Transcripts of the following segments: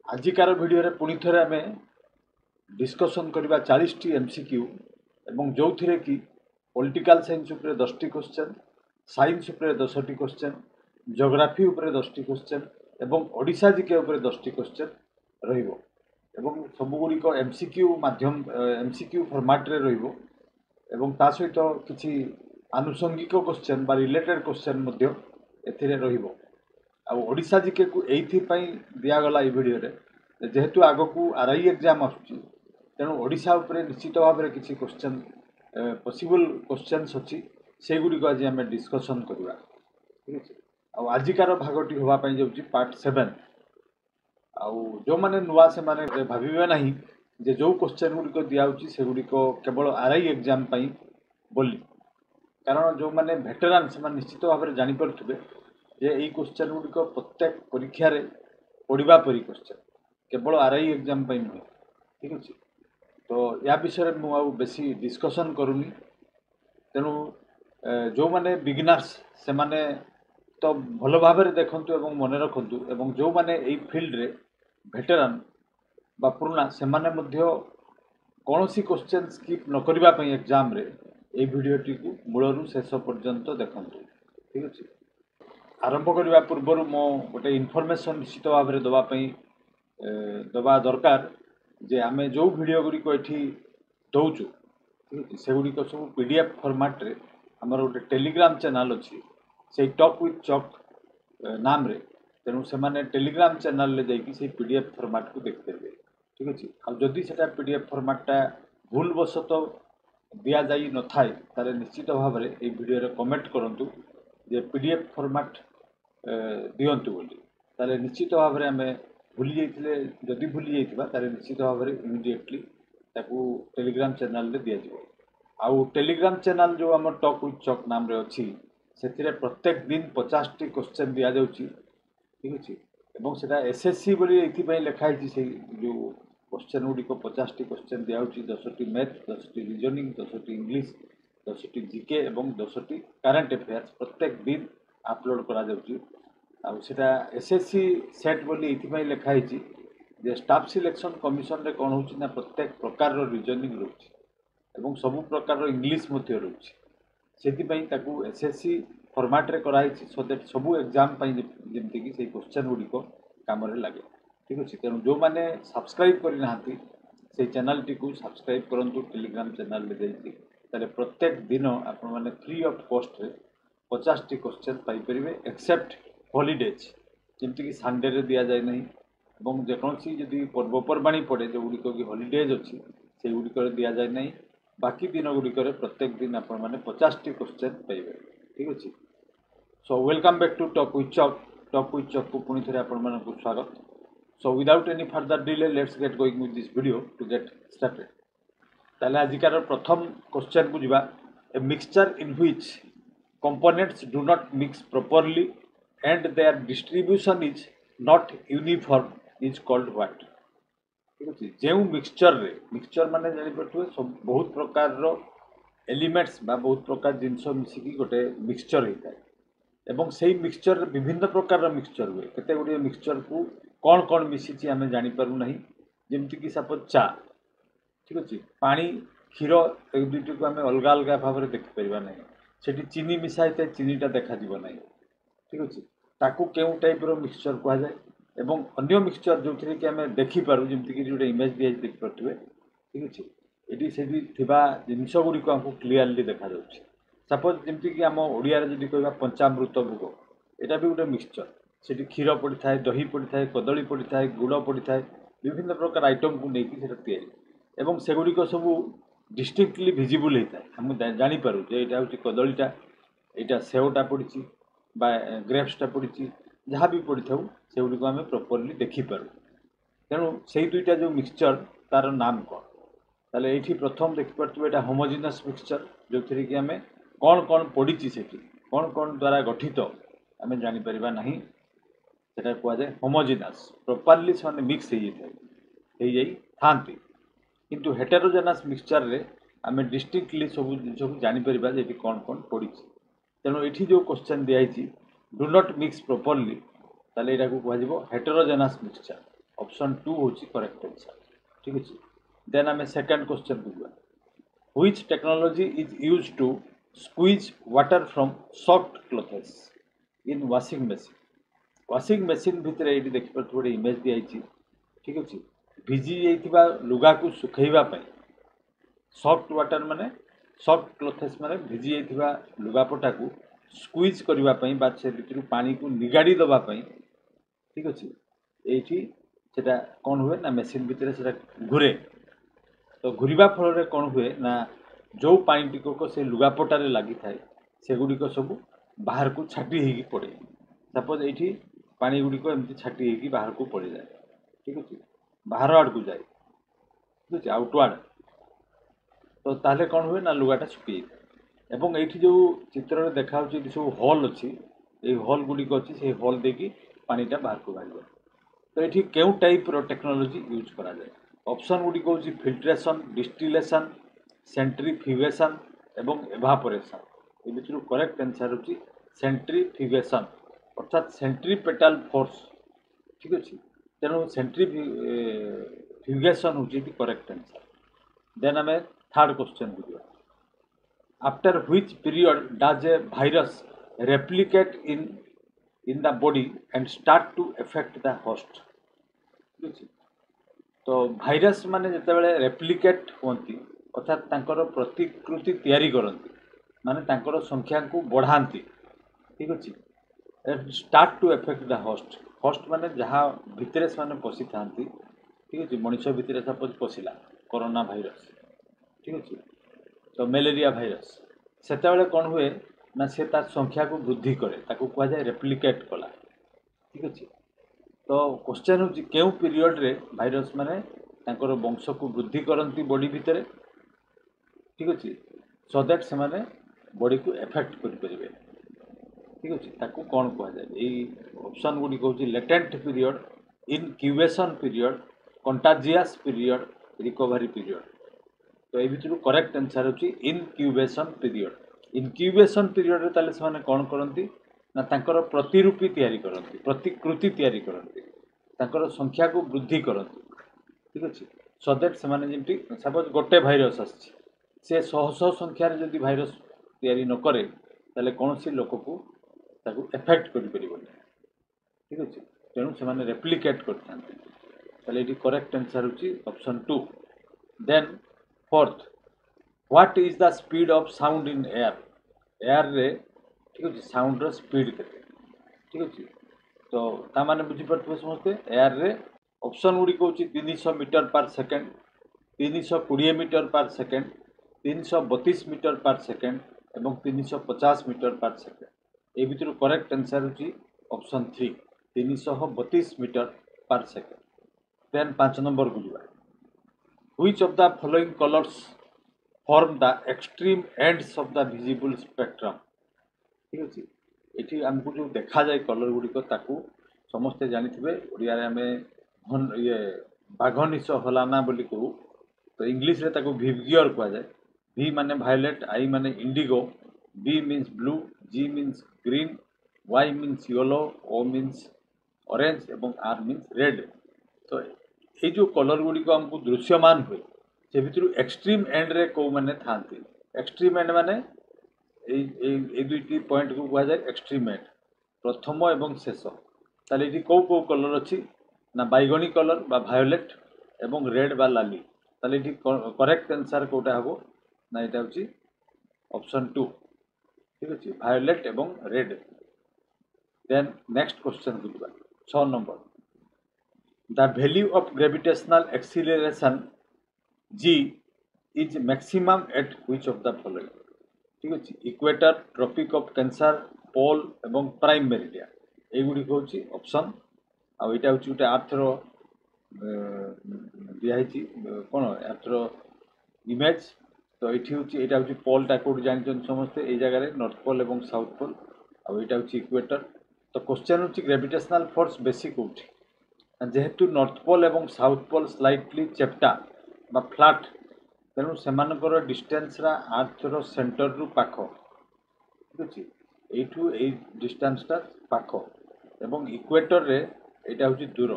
आजिकार video रे पुणी थे आम डिस्कसन करवा 40 टी एमसीक्यू एवं जो थे कि पॉलिटिकल साइंस उपरे 10 टी क्वेश्चन, साइंस उपरे 10 टी क्वेश्चन, जियोग्राफी उपरे 10 टी क्वेश्चन एवं ओडिशा जीके उपरे 10 टी क्वेश्चन रहिबो एवं सबुगुड़िक एमसीक्यू माध्यम एमसीक्यू फॉर्मेट रे रहिबो एवं ता सहित किछि आनुषंगिक क्वेश्चन बा रिलेटेड क्वेश्चन मध्य एथिरे रहिबो। आ ओडिशा जीके को एथि पई दिया गला ए वीडियो रे जेहेतु आगो को आरआई एग्जाम आसुची तेणु ओडिशा उपरे निश्चित भाव में किसी क्वेश्चन पॉसिबल क्वेश्चंस अच्छी से गुड़ी आज आम डिस्कसन करवा। ठीक है। आजिकार भागटी होगापाई जाऊँगी पार्ट 7। आउ जो मैंने नुआ से माने भाविबे नहीं जे जो क्वेश्चन गुड़िक दिखाई से गुड़िक केवल आरआई एग्जाम पाई बोली, कारण जो मैंने भेटेरान से निश्चित भाव में जानीपे जे यही क्वेश्चन गुड़िक प्रत्येक परीक्षा रे पढ़ा परी क्वेश्चन केवल आरआई एग्जाम पाई नुहे। ठीक अच्छे। तो या विषय में बेसी डिस्कसन करूनी, तेणु जो मैंने बिगिनर्स से माने तो भल भाव देखु एवं मन रखु एवं जो मैंने यही फील्ड रे भेटेरान बा पुराना से माने मध्य कौन सी क्वेश्चन स्किप न करने एग्जाम रे ये भिडियोटी को मूलरू शेष पर्यंत देखु। ठीक अच्छे। आरंभ करने पूर्व मो गोटे इनफॉरमेशन निश्चित भाव में दबा दरकार जे आमे जो वीडियो गुड़िक ये दौचु से गुड़िक सब पीडीएफ फॉर्मेट रे आमर गोटे टेलीग्राम चैनल अच्छी से टॉक विथ चॉक नाम रे, तेणु से माने टेलीग्राम चैनल ले जाइए से पीडीएफ फॉर्मेट को देखते। ठीक अच्छे। आदि से पीडीएफ फॉर्मेटा भूलवशत दि जाई न थाए तारे निश्चित भाव में ये वीडियो रे कमेंट करंतु जे पीडीएफ फॉर्मेट दियंतु बोली, ताले निश्चित भाव में आम भूली जाइए जदि भूली जाइए निश्चित भाव में इमिडिएटली ताकू टेलीग्राम चैनल रे दिया जिवो। आउ टेलीग्राम चैनल जो आम टॉक विथ चॉक नाम रे अच्छी से प्रत्येक दिन 50 टी क्वेश्चन दि जाउची। ठीक अच्छे। एवं सेटा एसएससी बोली एथि लिखाई से जो क्वेश्चन गुड़िक 50 टी क्वेश्चन दि जाउची, 10 T math, 10 T reasoning, 10 T English, 10 T GK एवं 10 टी करंट अफेयर्स प्रत्येक दिन अपलोड करा जाउची। आउ सेटा एसएससी सेट बोली एथि लिखाई जे स्टाफ सिलेक्शन कमिशन रे कौन होची ना प्रत्येक प्रकार रीजनिंग रोची एवं सबु प्रकार इंग्लिश मध्य रोची, सेति ताकू एसएससी फॉर्मेट रे कराई सो दैट सबु एग्जाम जेमती कि से क्वेश्चन गुड़िक काम रे लागे। ठीक अच्छे। तेणु जो मैंने सब्सक्राइब करना से चैनल टी को सब्सक्राइब करंतु टेलीग्राम चैनल ले जाइए प्रत्येक दिन आपण माने फ्री ऑफ कॉस्ट रे 50 टी क्वेश्चन पाई परिबे एक्सेप्ट हॉलीडेज जमती कि संडे रे दिया जाए नहीं एवं जेकोसी जदि पर्वपर्वाणी पड़े जो गुड़िक कि हॉलीडेज अच्छी से गुड़िक दि जाए नहीं, बाकी दिन गुड़िक प्रत्येक दिन आपण माने 50 टी क्वेश्चन पाइबे। ठीक अच्छे। So welcome back to talk with chalk. Talk with chalk को पुणी थे आपण मानकु स्वागत। So without any further delay let's get going with this video to get started. ताले आजिकार प्रथम क्वेश्चन को जिबा a mixture in which components do not mix properly and their distribution is not uniform is called what? ठीक अच्छे। जो mixture माने जानी पड़े सब बहुत प्रकार एलिमेंट्स बा बहुत प्रकार जिनस मिसिकी गोटे मिक्सचर होता है एवं से मिक्सचर विभिन्न प्रकार मिक्सचर हुए केते गुड़िए मिक्सचर को कौन कौन मिसी आम जापर ना जमती कि सपोज चा। ठीक अच्छे। पानी क्षीर एक दुईटी को आम अलग अलग भाव में देखिपर ना सेठी चीनी मिसाई था चीनीटा देखा ना। ठीक अच्छे। ताकू केउ टाइप रो मिक्सचर कह जाए एवं अन्य मिक्सचर जो थी कि आम देखिपारू जमती कि गोटे इमेज दिए देखिपे। ठीक अच्छे। ये जिनस गुड़िक आमको क्लीयरली देखा जाउछि। सपोज जमती कि आम ओडिया जदि कहबा पंचामृत भोग यहाँ भी गोटे मिक्सचर से क्षीर पड़ी था, दही पड़ी था, कदली पड़ी था, गुड़ पड़ी था, विभिन्न प्रकार आइटम को लेकिन एवं सेगुड़िक सब डिस्टिंक्टली विजिबल होता है। हम जानीपारू जे यहाँ हूँ कदलीटा, यहाँ सेवटा पड़ी ग्रेप्सटा पड़ी जहाँ भी पड़ी था से गुड़िक आम प्रॉपर्ली देखिपारू। तेणु से दुईटा जो मिक्सचर तार नाम कौन ताले ये प्रथम देखिपे यहाँ होमोजिनस मिक्सचर जो थी कि आम कौन कौन पड़ी से कौन कौन द्वारा गठित आम जापर ना से कहुए होमोजिनस प्रॉपर्ली से मिक्स हो था। किंतु हेटेरोजेनस मिक्सचर रे आम डिस्टिंक्टली सब जिन जापर ये कौन कौन पड़ी। तेणु ये जो क्वेश्चन दिखाई डू नॉट मिक्स प्रॉपर्ली ताले यहाँ को कह हेटेरोजेनस मिक्सचर। ऑप्शन 2 होची करेक्ट आंसर ठीक अछि देन आमे सेकंड क्वेश्चन बुझबा which technology is used to squeeze water from soft clothes in washing machine भितर ये देखिए गोटे इमेज दिखाई ठीक अच्छे भिजी जाइथिबा लुगा को सुखैबा पई सॉफ्ट वाटर माने सॉफ्ट क्लॉथ्स माने भिजी जाइथिबा लुगापटा को स्क्वीज करबा पई बा से भितर पानी को निगाड़ी दबा पई ठीक अच्छे एठी सेटा कोन हुए ना मशीन भितर सेटा घुरे तो घुरिबा फल रे कोन हुए ना जो पानी टिको से लुगापटा रे लागि थाए सेगुडी को सब बाहर को छाटी हेगी पड़े सपोज एठी पानी गुडी को एमती छाटी हेगी बाहर को पड़ जाए ठीक अच्छे बाहर आड़ को जाए ठीक अच्छे आउटवार्ड तो ताले कौन हुए ना लुगाटा सुखी एवं ये जो चित्र देखा सब हल अच्छी ये हल गुड़िक अच्छी से हल देकी पानीटा बाहर को बाहर तो ये क्यों टाइप टेक्नोलोजी यूज करा जाए ऑप्शन गुड़िक हूँ फिल्ट्रेशन डिस्टिलेशन सेंट्रीफ्यूगेशन एवं एवापोरेशन ये भर करेक्ट आंसर होची सेंट्रीफ्यूगेशन अर्थात सेंट्रीपेटाल फोर्स ठीक अच्छे तेणु सेंट्रीफ्यूगेशन होची करेक्ट आंसर देन आम थर्ड क्वेश्चन बुझा after which period does a virus replicate in the body and start to affect the host ठीक अच्छे तो भाइरस माने जितेबाला रेप्लिकेट होती अर्थात तांकर प्रतिकृति तैयारी करती माने तांकर संख्या को बढ़ाती ठीक अच्छे start to affect the host host माने जहाँ भितर से पशि था ठीक अच्छे मनीष भितर सपोज पशिला कोरोना भाइरस ठीक अच्छे तो मलेरिया भाइरस से कौन हुए ना से तार संख्या को वृद्धि करे ताको कह जाए रेप्लिकेट कला ठीक अच्छे तो क्वेश्चन हूँ क्यों पीरियड रे भाइरस माने तांकर वंश को वृद्धि करती बॉडी भितर ठीक अच्छे सो दैट से माने बॉडी को एफेक्ट करें ठीक अच्छे ताको कौन कह जाए यही ऑप्शन गुड़ी हूँ latent period incubation period contagious period recovery period तो ये भर करेक्ट आंसर होची इनक्यूबेशन पीरियड रे ताले से कौन करती ना तांकर प्रतिरूपी तैयारी करती प्रतिकृति तैयारी करती तांकर संख्या को वृद्धि करती ठीक अच्छे सो दैट से जमी सपोज गोटे भाइरस आसी से शह शह संख्यार जदि भाइरस तैयारी न करे ताले कौन सी लोक को ताकू एफेक्ट कर ठीक अच्छे तेणु से रेप्लिकेट करते करेक्ट आंसर होची option 2 then fourth what is the speed of sound in air रे ठीक अच्छे साउंड रो स्पीड केते ठीक अच्छे तो ता माने बुझी पड़थबे समझते एयर रे ऑप्शन गुडी कहूँ 300 मीटर पर सेकेंड 320 मीटर पर सेकेंड 332 मीटर पर सेकेंड एवं 350 मीटर पर सेकेंड ये भर करेक्ट आंसर होची ऑप्शन 3 332 मीटर पर सेकेंड देन 5 नंबर बुझा which of the following colours form the extreme ends of the visible spectrum ठीक अच्छे ये आमको जो देखा जाए कलर गुड़िक ताकू समस्ते जानी ओडिया आम ये बाघ निश हलाना बोली कहू तो इंग्लिश रे ताकू विवगियर कह जाए V माने वायलेट I माने Indigo B means blue G means green Y means yellow O means orange एवं R मीन्स रेड तो ये जो कलर गुड़िक आमको दृश्यमान हुए से भर एक्सट्रीम एंड रे कौ मैंने था एक्सट्रीम एंड माने दुईटी पॉइंट को कह जाए एक्सट्रीम एंड प्रथम एवं शेष ताले ये कौ कौ कलर अच्छी ना बैगनी कलर बा वायोलेट एवं रेड बा लाली ताले ये करेक्ट आंसर कोटा हम ना यहाँ हूँ ऑप्शन 2 ठीक अच्छे वायोलेट एवं रेड देन नेक्स्ट क्वेश्चन बुझा 6 number the value of gravitational acceleration G is maximum at which of the following ठीक अच्छे इक्वेटर ट्रॉपिक ऑफ कैंसर पोल एवं प्राइम मेरिडिया एगुड़िक हूँ ऑप्शन आईटा हूँ गोटे आर्थर दिखाई कौन आर्थर इमेज तो ये हूँ पोलटा कौट जानते समस्ते ये जगह नॉर्थ पोल और साउथ पोल आईटा हूँ इक्वेटर तो क्वेश्चन हूँ ग्रेविटेशनल फोर्स बेसी कौटी जेहेतु नॉर्थ पोल और साउथ पोल स्लाइटली चेप्टा बा फ्लाट तेणु से डिस्टेंस आर्थर सेंटर रु पाख ठीक अच्छे ये डिस्टेंसटा पाख एवं इक्वेटर रे यहाँ हूँ दूर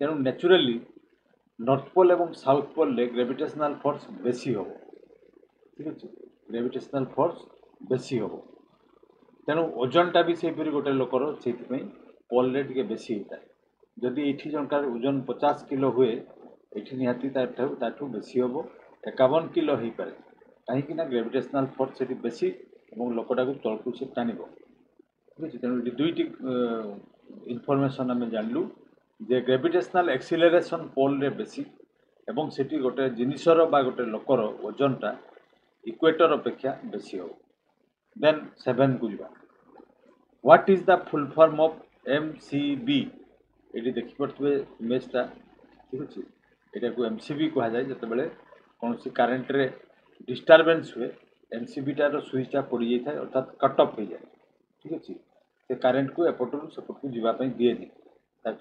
तेणु न्याचुराली नॉर्थ पोल एवं साउथ पोल रे ग्रेविटेशनल फोर्स बेसी हम ठीक अच्छे ग्रेविटेशनल फोर्स बेसी हम तेणु ओजनटा भी से गोटे लोकर से पोल रे टिके बेसी होता है जदि ये जनकार ओजन 50 किलो हुए ये निहाती ताठू बेसी हम 51 किलो हो पाए कहीं ग्रेविटेशनल फोर्स से बेसी और लोकटा को तलकू से टाण ठीक अच्छे तेणु दुईटी इनफर्मेशन आम जानलु जे ग्रेविटेशनल एक्सिलरेशन पोल रे बेसी एवं सेठी गोटे जिनिसर बा गोटे लोकर ओजनटा इक्वेटर अपेक्षा बेसी हो देन 7 को जा what is the full form of MCB ये देखिपे इमेजटा ठीक अच्छे यहाँ को एमसीबी कह जाए जिते कौन सी कारेन्ट रे डिस्टर्बेंस हुए एमसीबीटार सुइचटा पड़ जाए अर्थात कट अफ हो जाए ठीक अच्छे से कारेन्ट को एपटू सेपटू जावाई दिए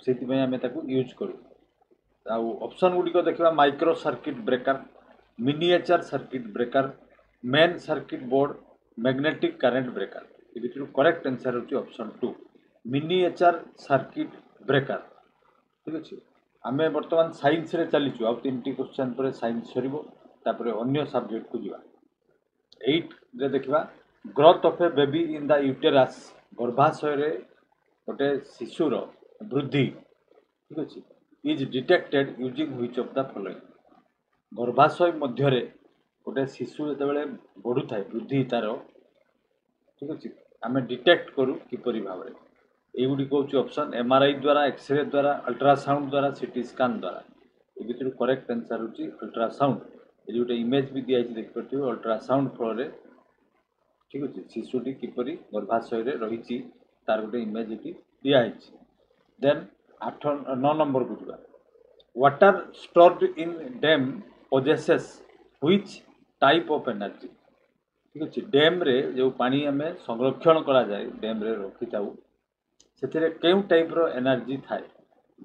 से आम यूज करूँ ऑप्शन गुड़िक देखा micro circuit breaker miniature circuit breaker main circuit board magnetic current breaker ये भर करेक्ट आंसर होची ऑप्शन 2 मिनिएचर सर्किट ब्रेकर ठीक अच्छे आम बर्तमान साइंस रे चलीचु आ 3टी क्वेश्चन पर साइंस सर अन्य सब्जेक्ट को जीवा 8 रे देखा growth of A baby in the uterus गर्भाशय गोटे शिशुर वृद्धि ठीक अच्छे is detected using which of the following गर्भाशय मध्य गोटे शिशु जो बढ़ू था वृद्धि तार ठीक अच्छे आम डिटेक्ट करूँ किपरि भाव में युड़िक हूँ ऑप्शन एमआरआई द्वारा एक्सरे द्वारा अल्ट्रासाउंड द्वारा सीटी स्कान द्वारा ये भर करेक्ट आंसर होची अल्ट्रासाउंड ये गोटे इमेज भी दिखाई देखिए अल्ट्रासाउंड फल ठीक अच्छे शिशुटी किपरि गर्भाशय रही तार गोटे इमेज ये दिखाई देन 9 नंबर को जा water stored in dam possesses which type of energy ठीक अच्छे डैम रे जो पानी आम संरक्षण करा जाए डैम रे रखी था से क्यों टाइप रो एनर्जी थाए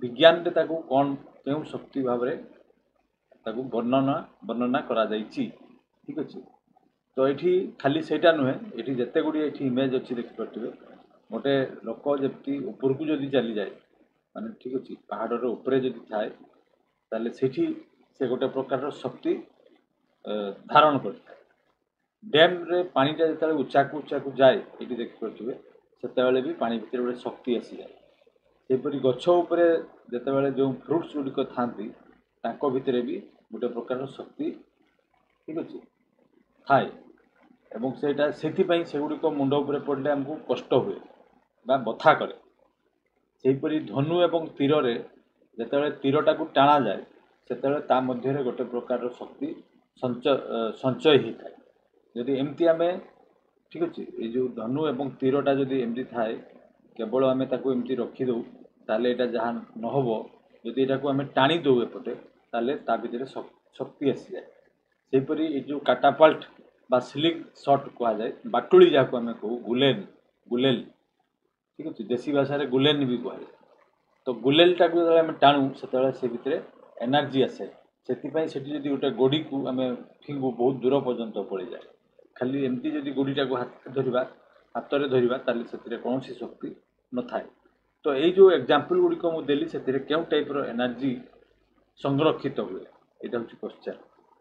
विज्ञान रे कौन क्यों शक्ति भाव में वर्णना करा जाइछि ठीक अच्छे तो ये खाली सेटा नुहे ये जिते गुड़ी इमेज अच्छी देखिपे गोटे लोक जमी ऊपर को जदि चली जाए माने ठीक अच्छे पहाड़ उपरे जदि थाए ताले सेठी से गोटे प्रकार शक्ति धारण करता है डैम रे पानीटा जो उच्चा को जाए ये देखिपे से भी पानी भितर गोटे शक्ति आसी जाए सेपरी गछ उपरे जिते जो फ्रुट्स गुड़िक था भितर भी गोटे प्रकार शक्ति ठीक अच्छे थाए एवं सेटा से गुड़िक मुंड उपरे पड़े आमको कष्ट हुए बा बथा करे सेपरी धनु एवं तीर रे जिते तीरटा को टाणा जाए से मध्य गोटे प्रकार शक्ति संचय होता है जदि एमती आम ठीक अच्छे ये जो धनु एवं तीरटा जदि एमती थाए केवल आम एमती रखीदू ताले एटा जहाँ नहब जदि यहाँ आम टाणी दौ एपटे ताले ता भितर शक्ति आसी जाए सेपरी ये जो काटापाल्ट बा स्लिंग शॉट कह जाए बाटुली जहाँ आम कहू गुलेल ठीक अच्छे देसी भाषा रे गुलेन भी कह जाए तो गुलेलटा को जो आम टाणु से भितर एनर्जी आसे से गोटे गोड़ी को आम फिंगू बहुत दूर पर्यंत पड़ जाए खाली एमती जदि गोड़ीटा को हाथ में धरवा ताले से कौन सी शक्ति न थाए तो ये जो एग्जाम्पल गुड़िक मुझे देली से क्यों टाइप रो एनर्जी संरक्षित हुए यहाँ हूँ क्वेश्चन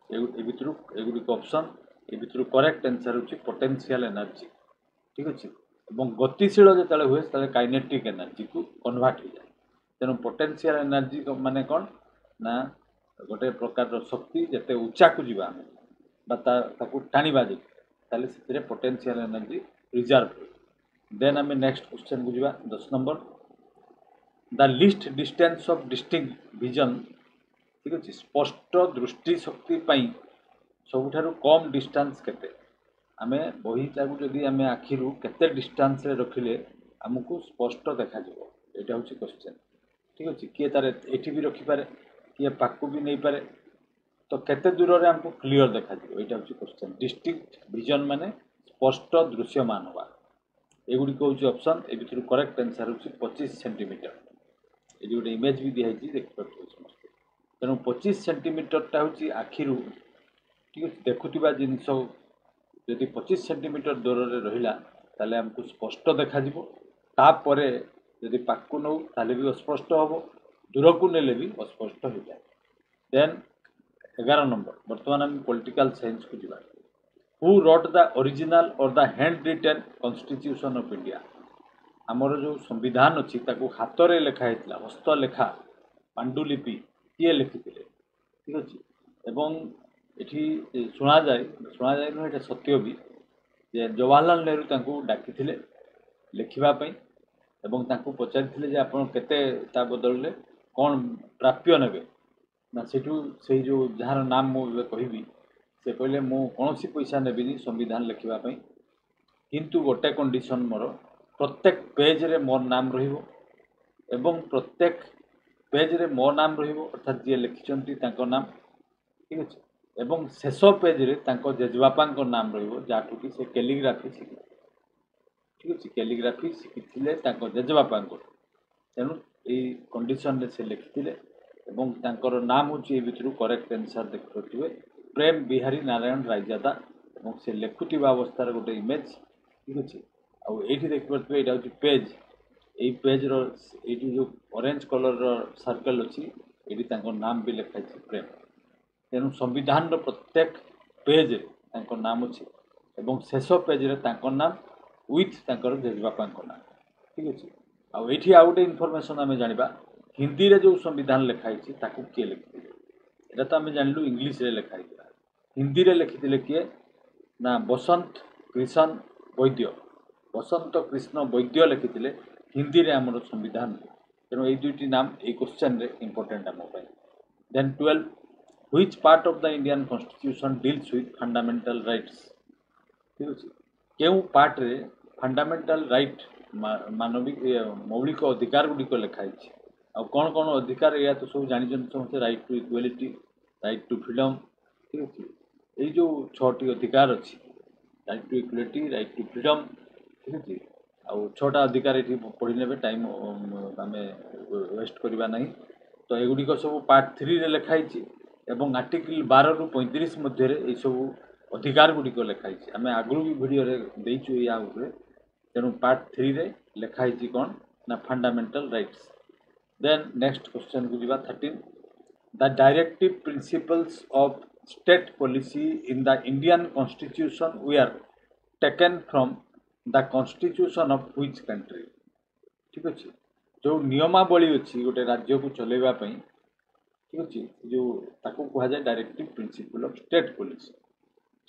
ये गुड़िक ऑप्शन ये भर करेक्ट आंसर हूँ पोटेंशियल एनर्जी ठीक अच्छे और गतिशील जो हुए काइनेटिक एनर्जी को कन्वर्ट हो जाए तेणु पोटेंशियल एनर्जी माने कौन ना गोटे प्रकार शक्ति जिते उच्चा को जीवा टाणीबा से पोटेंशियल एनर्जी रिजर्व हुए देन आम नेक्स्ट क्वेश्चन को जीवा 10 number the list distance of distinct vision ठीक अच्छे स्पष्ट दृष्टि शक्ति सबुठारु कम डिस्टेंस केते आम बहीटा को जदि आम आखिरु केते डिस्टेंस रे रखिले आमको स्पष्ट देखा यहाँ हूँ क्वेश्चन ठीक अच्छे किए तार ये भी रखिपारे किए पाकू भी नहीं पारे तो केते दूर रे हमको क्लियर देखा यहाँ हूँ क्वेश्चन डिस्टिंक्ट विजन माने स्पष्ट दृश्यमान हवा एगुड़ी हूँ ऑप्शन ए भर करेक्ट आंसर हूँ 25 सेंटीमीटर ये गोटे इमेज भी दिखाई देखिए समस्त तेणु 25 सेंटीमीटरटा हूँ आखिरु ठीक अच्छे देखुवा जिनस जदि 25 सेंटीमीटर दूर रे रहिला ताले हमको स्पष्ट देखा तापर जदि पाकू नौ ताले भी अस्पष्ट हम दूर को नेले भी अस्पष्ट हो जाए। देन 11 नंबर बर्तमान आम पॉलिटिकल साइंस को जीवा। हु रॉट द ओरिजिनल और the hand retain constitution of India. आमर जो संविधान अच्छी हाथ में लेखाई हस्तलेखा पांडुलिपि किए लिखिते ठीक अच्छे एवं ये शुणा जाए नुह सत्य भी जे जवाहरलाल नेहरू डाकी लिखापी एवं पचारि आप केते बदल कौन प्राप्य ने ना से जो जार नाम मुझे कहि से कहले मु कौन पैसा नेबिनी संविधान लिखापी किंतु गोटे कंडीशन मोर प्रत्येक पेज रे मोर नाम रहिबो एवं प्रत्येक पेज रे मो नाम रहिबो अर्थात जी लिखिचंती तांको नाम ठीक अच्छे एवं शेष पेज रे तांको जेजबापा नाम रहिबो जाठू कि से कैलीग्राफी शिखि ठीक अच्छे कैलीग्राफी शिखिथिले तांको जेजबापा तेणु ये कंडीशन रे से लिखिथिले एवं तांकर नाम होची ए भितरु करेक्ट आंसर देखिथिबे प्रेम बिहारी नारायण रायजादा एवं से लेखुथिबा अवस्थार गोटे इमेज ठीक अच्छे आउ एठी देखिपरथिबे एटा होची पेज ये पेज जो ऑरेंज कलर सर्कल अच्छी ये नाम भी लिखाई प्रेम तेणु संविधान प्रत्येक पेज नाम अच्छे एवं शेष पेज रे नाम विथ जेजबापा नाम ठीक अच्छे आठी आउ गोटे इनफर्मेशन आम जाना हिंदी रे जो संविधान लिखाई किए लिखी एटा तो आम जानलु इंग्लीश रे लिखाई हिंदी रे लिखी किए ना बसंत कृष्ण वैद्य बसंत कृष्ण वैद्य लिखी हिंदी रे आमर संविधान तेणु ये दुईटी नाम ये क्वेश्चन रे इंपोर्टेंट आम then 12 which part of the Indian constitution deals with fundamental rights ठीक अच्छे क्यों पार्ट रे फंडामेंटल राइट मानविक मौलिक अधिकार गुड़िक लिखाई आ कौन कौन अधिकार या तो सब जानी समझते right to equality right to freedom ठीक अच्छे ये जो 6टी अधिकार अच्छी right to equality right to freedom ठीक अच्छे आउ 6टा अधिकार ये पढ़ी ने टाइम आम वेस्ट करवा ना तो एगुड़िक सब पार्ट 3 रे लिखाई एवं आर्टिकल 12 रु 35 मध्य ये सब अधिकार गुड़िक लिखाई आम आगु भी भिडियो देचु या तेणु पार्ट 3 रे लिखाई कौन ना fundamental rights then next question को जीवा 13 the directive principles of state policy in the Indian constitution were taken from the constitution of which country ठीक अच्छे जो नियमावली अच्छी गोटे राज्य को चलैवाई ठीक अच्छे जो ताकू कह जाए directive principle of state policy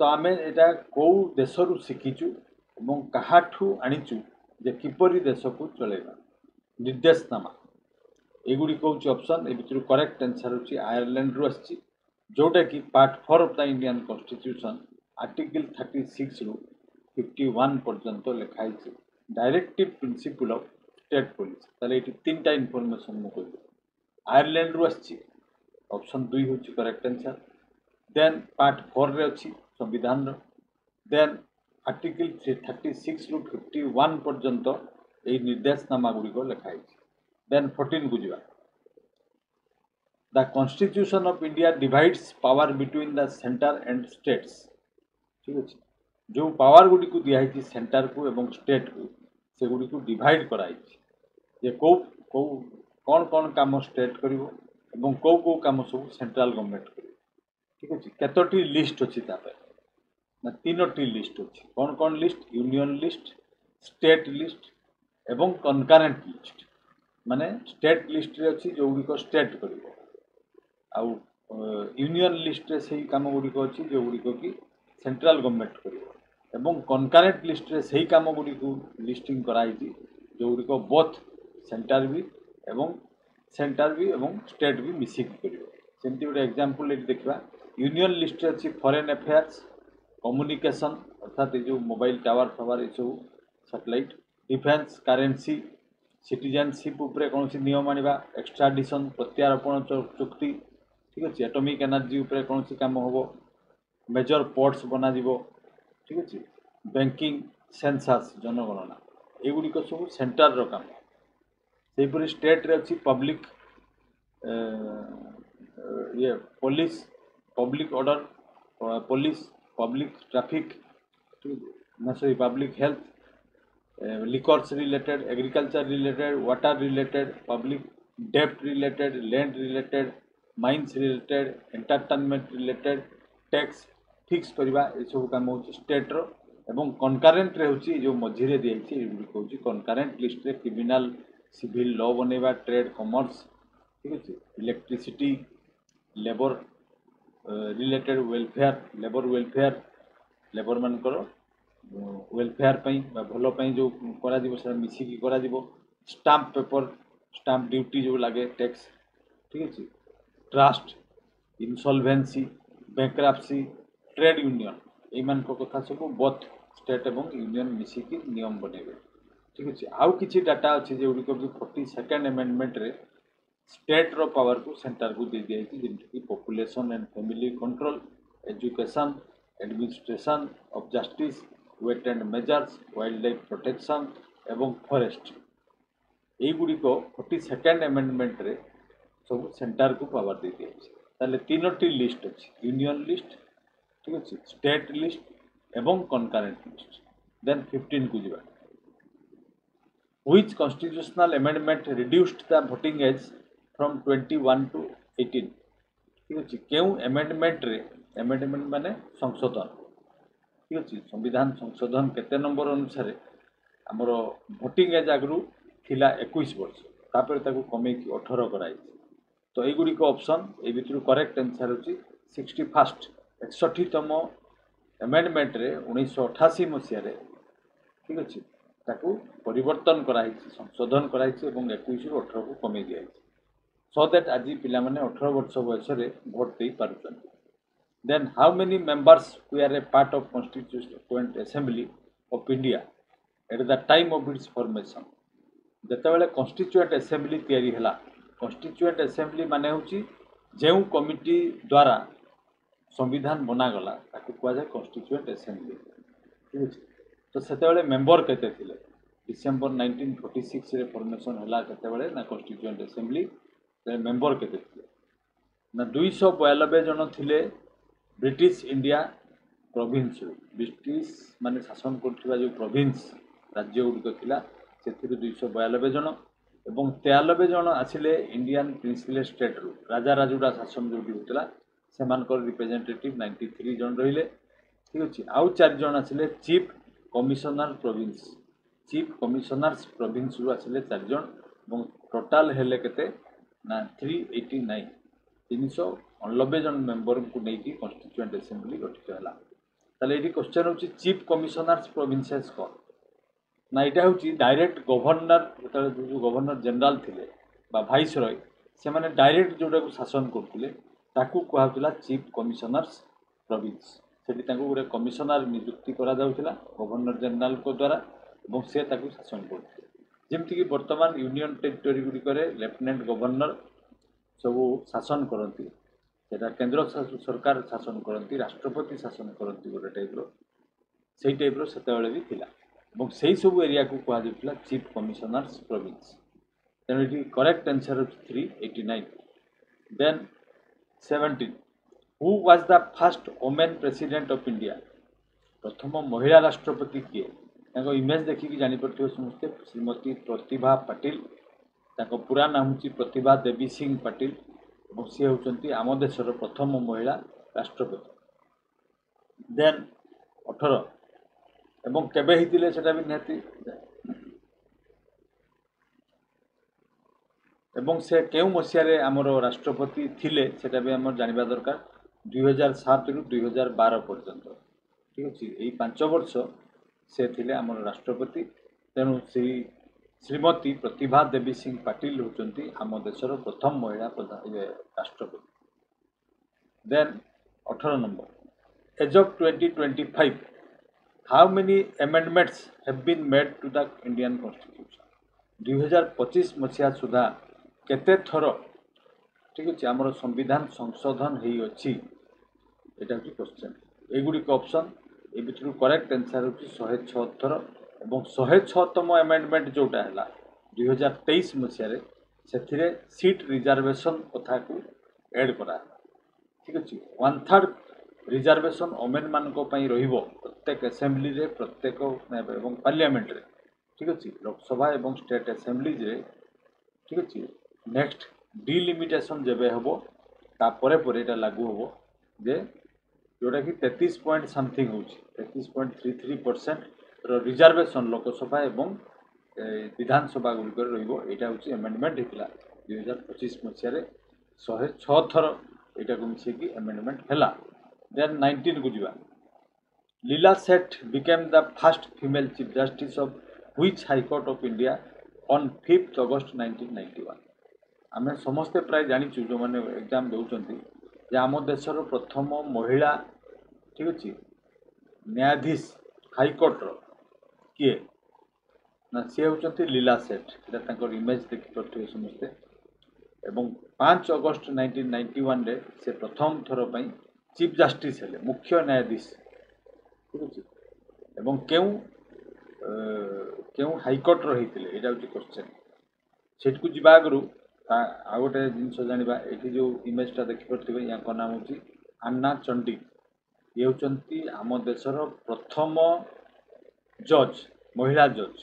तो आम यहाँ कौ देश रु शिखीचु और काहाठू आनीचु जे किपरि देश को चलैबा निर्देशनामा एगुड़ी हूँ ऑप्शन ए भर करेक्ट आंसर होची आयरलैंड रु आसी जोटा कि part 4 of the Indian constitution article 36 रु 51 पर्यंत लिखाई directive principle of state policy ताले ये 3टा इनफॉरमेशन मुझे आयरलैंड रु आसी ऑप्शन 2 हूँ करेक्ट आंसर देन पार्ट 4 रे अच्छी संविधान देन आर्टिकल 36 रु 51 पर्यंत ये निर्देशनामा गुड़िक लिखाई देन 14 को जीवा the constitution of India divides power between the centre and states ठीक अच्छे जो पावर गुड़ी को दिखाई सेंटर को एवं स्टेट को से गुड़ी को डिवाइड कराई जे कौ कौ कौन कौन काम स्टेट करिवो एवं कौ कौ काम सब सेंट्रल गवर्नमेंट करिवो ठीक अच्छे केतोटी लिस्ट अच्छी ना 3टी लिस्ट अच्छी कौन कौन list union list state list एवं कनकरेंट लिस्ट माने स्टेट लिस्ट रे अच्छी जो गुड़ी स्टेट करिवो आउ यूनियन लिस्ट रे सही काम गुड़िक अच्छी जो गुड़िक कि सेंट्रल गवर्नमेंट करिवो एवं कनकरेंट लिस्ट रे सही काम गुड़ी को लिस्टिंग कराई जो गुड़िक बोथ सेंटर भी एवं स्टेट भी मिसिक करिवो सेमती गोटे एग्जांपल देखा यूनियन लिस्ट रे अच्छी फॉरेन अफेयर्स कम्युनिकेशन अर्थात जो मोबाइल टावर फावर ये सब सैटेलाइट डिफेन्स करेन्सी सिटीजनशिप उपरे कौन नियम आनिबा एक्सट्राडिशन प्रत्यारोपण चुक्ति ठीक अच्छे एटॉमिक एनर्जी उपरे कौन काम हम मेजर पोर्ट्स बना ठीक अच्छे बैंकिंग सेंसस जनगणना एगुड़िक सब सेंटर रो काम से स्टेट रे अच्छी पब्लिक ये police public order police public traffic ना sorry public health liquors related agriculture related water related public डेप्ट related, land related, mines related, entertainment related tax fix करवा ये सब काम हो स्टेट रो एवं कनकारेंट रे होची जो मझिरे दियाई ये होची कनकारेंट लिस्ट रे क्रिमिनल सिविल लॉ बनेवा ट्रेड कॉमर्स ठीक अच्छे electricity labour related welfare labour मानकर वेलफेयर भल जो करा मिसिकी करा स्टाम्प पेपर स्टाम्प ड्यूटी जो लगे टैक्स ठीक अच्छे trust insolvency bankruptcy trade union ये कथा सब बोथ स्टेट एवं यूनियन मिसिकी नियम बनेबे ठीक अच्छे आउ किछि डाटा अच्छे जोड़िक 42nd अमेंडमेंट रे स्टेट रो पावर को सेंटर को दे दिया जमीन population and family control education administration of justice weight and measures wild life protection एवं फॉरेस्ट युड़िक 42nd अमेंडमेंट रे सब सेंटर को पावर दे दिया ताले तीनोटी लिस्ट अच्छी यूनियन लिस्ट ठीक अच्छे स्टेट लिस्ट एवं कनकारेंट लिस्ट देन 15 को जीवा which constitutional amendment reduced the voting age from 21 to 18 ठीक अच्छे क्यों amendment माने संशोधन ठीक अच्छे संविधान संशोधन केते नंबर अनुसार आमर भोटिंग एज आगु थिला 21 वर्ष तापर ताकू कमे 18 कराई तो युड़िक ऑप्शन ए भितर करेक्ट आंसर होची 61st 61तम अमेंडमेंट रे 1988 मसीह रे ठीक अच्छे ताकू परिवर्तन कराई संशोधन कराई एवं 21 रु 18 को कमे दिया सो दैट आज पिला माने 18 वर्ष बयस रे भोट दे पारुछन then how many members we are a part of constituent assembly of India at the time of its formation जेतेबेले कॉन्स्टिट्यूएंट असेंबली तयारी हला कॉन्स्टिट्यूएंट असेंबली माने होची जेउ कमिटी द्वारा संविधान बनागला ताकू कुआ जाय कॉन्स्टिट्यूएंट असेंबली ठीक अछि तो सेतेबेले मेंबर केते थिले डिसेंबर 1946 रे फॉर्मेशन हला केतेबेले ना कॉन्स्टिट्यूएंट असेंबली ते मेंबर केते थिले ना 292 जन थिले ब्रिटिश इंडिया प्रोविंस ब्रिटिश माने शासन करथिबा जो प्रोविंस राज्य गुडिक थिला सेथिरे 292 जन एवं 93 जन आसिले इंडियन प्रिंसिपल स्टेट रु राजा राजुडा शासन जोडी होतला सेमानकर रिप्रेजेंटेटिव 93 जन रहिले ठीक अछि आउ 4 जन आसिले चीफ कमिशनर प्रोविंस रु आसिले 4 जन एवं टोटल हेले केते ना 389 389 जन मेंबर को नेकी कॉन्स्टिट्यूएंट असेंबली गठित हला ताले एडी क्वेश्चन होची चीफ कमिशनर्स प्रोविंसेस को ना एटा होची डायरेक्ट गवर्नर जो गवर्नर जनरल थिले बा वाइस रॉय से माने डायरेक्ट जोडा को शासन करथिले ताकू कहउतला चीफ कमिशनर्स प्रोविंस सेठी ताकू गोरे कमिशनर नियुक्ति करा जाउतला गवर्नर जनरल को द्वारा एवं से ताकू शासन करथिले जेमति कि वर्तमान यूनियन टेरिटरी गुडी करे लेफ्टिनेंट गवर्नर सब शासन करती सेटा केंद्र सरकार शासन करती राष्ट्रपति शासन करती गोटे टाइप रो सेतेबेले भी थिला एवं सेही सब एरिया को कहा जाउतला चीफ कमिशनर्स प्रोविंस तेणु ये करेक्ट आंसर हो 389 then 17 who was the first women president of India प्रथम महिला राष्ट्रपति किए ताको इमेज देखिकी जानि परथिबो समस्ते श्रीमती प्रतिभा पाटिल ताको पूरा नाम होची प्रतिभा देवी सिंह पाटिल और सी होचंती आम देशर प्रथम महिला राष्ट्रपति देन 18 एवं केबे हितिले सेटा भी निहाती एवं से केउ मसिया रे हमर राष्ट्रपति थिले सेटा भी हमर जानिबा दरकार 2007 रु 2012 पर्यंत ठीक अछि एई 5 वर्ष से थिले हमर राष्ट्रपति तेनु श्रीमती प्रतिभा देवी सिंह पाटिल होचंती आम देशर प्रथम महिला राष्ट्रपति then 18 number age of 2025 how many amendments have been made to the Indian constitution 2025 मसीहा सुधा केते थर ठीक अच्छे आमर संविधान संशोधन हो अच्छी यहाँ हूँ क्वेश्चन एगुड़िक ऑप्शन ए भितर करेक्ट आंसर हो 106 थर और 106तम अमेंडमेंट जोटा है 2023 मसीह से सीट रिजर्वेशन कथा को एड करा ठीक अच्छे 1/3 रिजर्वेशन ओमेन मान प्रत्येक असेंबली रे प्रत्येक पार्लियामेंट रे ठीक अच्छे लोकसभा और स्टेट असेंबलीज रे ठीक अच्छे नेक्स्ट डिलिमिटेशन जेबे हबो तापरे पर एटा लागू हबो जे जोटा कि 33 पॉइंट समथिंग होची 33.33% रिजर्वेशन लोकसभा एवं विधानसभा गुड़िक रहा हूँ एमेंडमेंट होता 2025 मसीह 106 थर यहाँ को मिसेकी एमेंडमेंट है। देन 19 को जीवा लीला सेठ became the first female chief justice of which high court of India on 5th अगस्त 1991। आम समस्ते प्राय जाचु जो मैंने एग्जाम दौरान आम देशर प्रथम महिला ठीक अच्छे न्यायाधीश हाईकोर्टर किए ना सी होती लीला सेठ यहाँ इमेज देखिपे समस्ते एवं 5 अगस्त 1991 रे से प्रथम थर पर चीफ जस्टिस हेले मुख्य न्यायाधीश ठीक अच्छे एवं क्यों हाईकोर्ट रही यहाँ हूँ क्वेश्चन सेठ को जीवा आगु आ गोटे जिन जाना ये जो इमेजटा देखिपे यहाँ नाम हूँ अन्ना चंडी ये होती आम देशर प्रथम जज महिला जज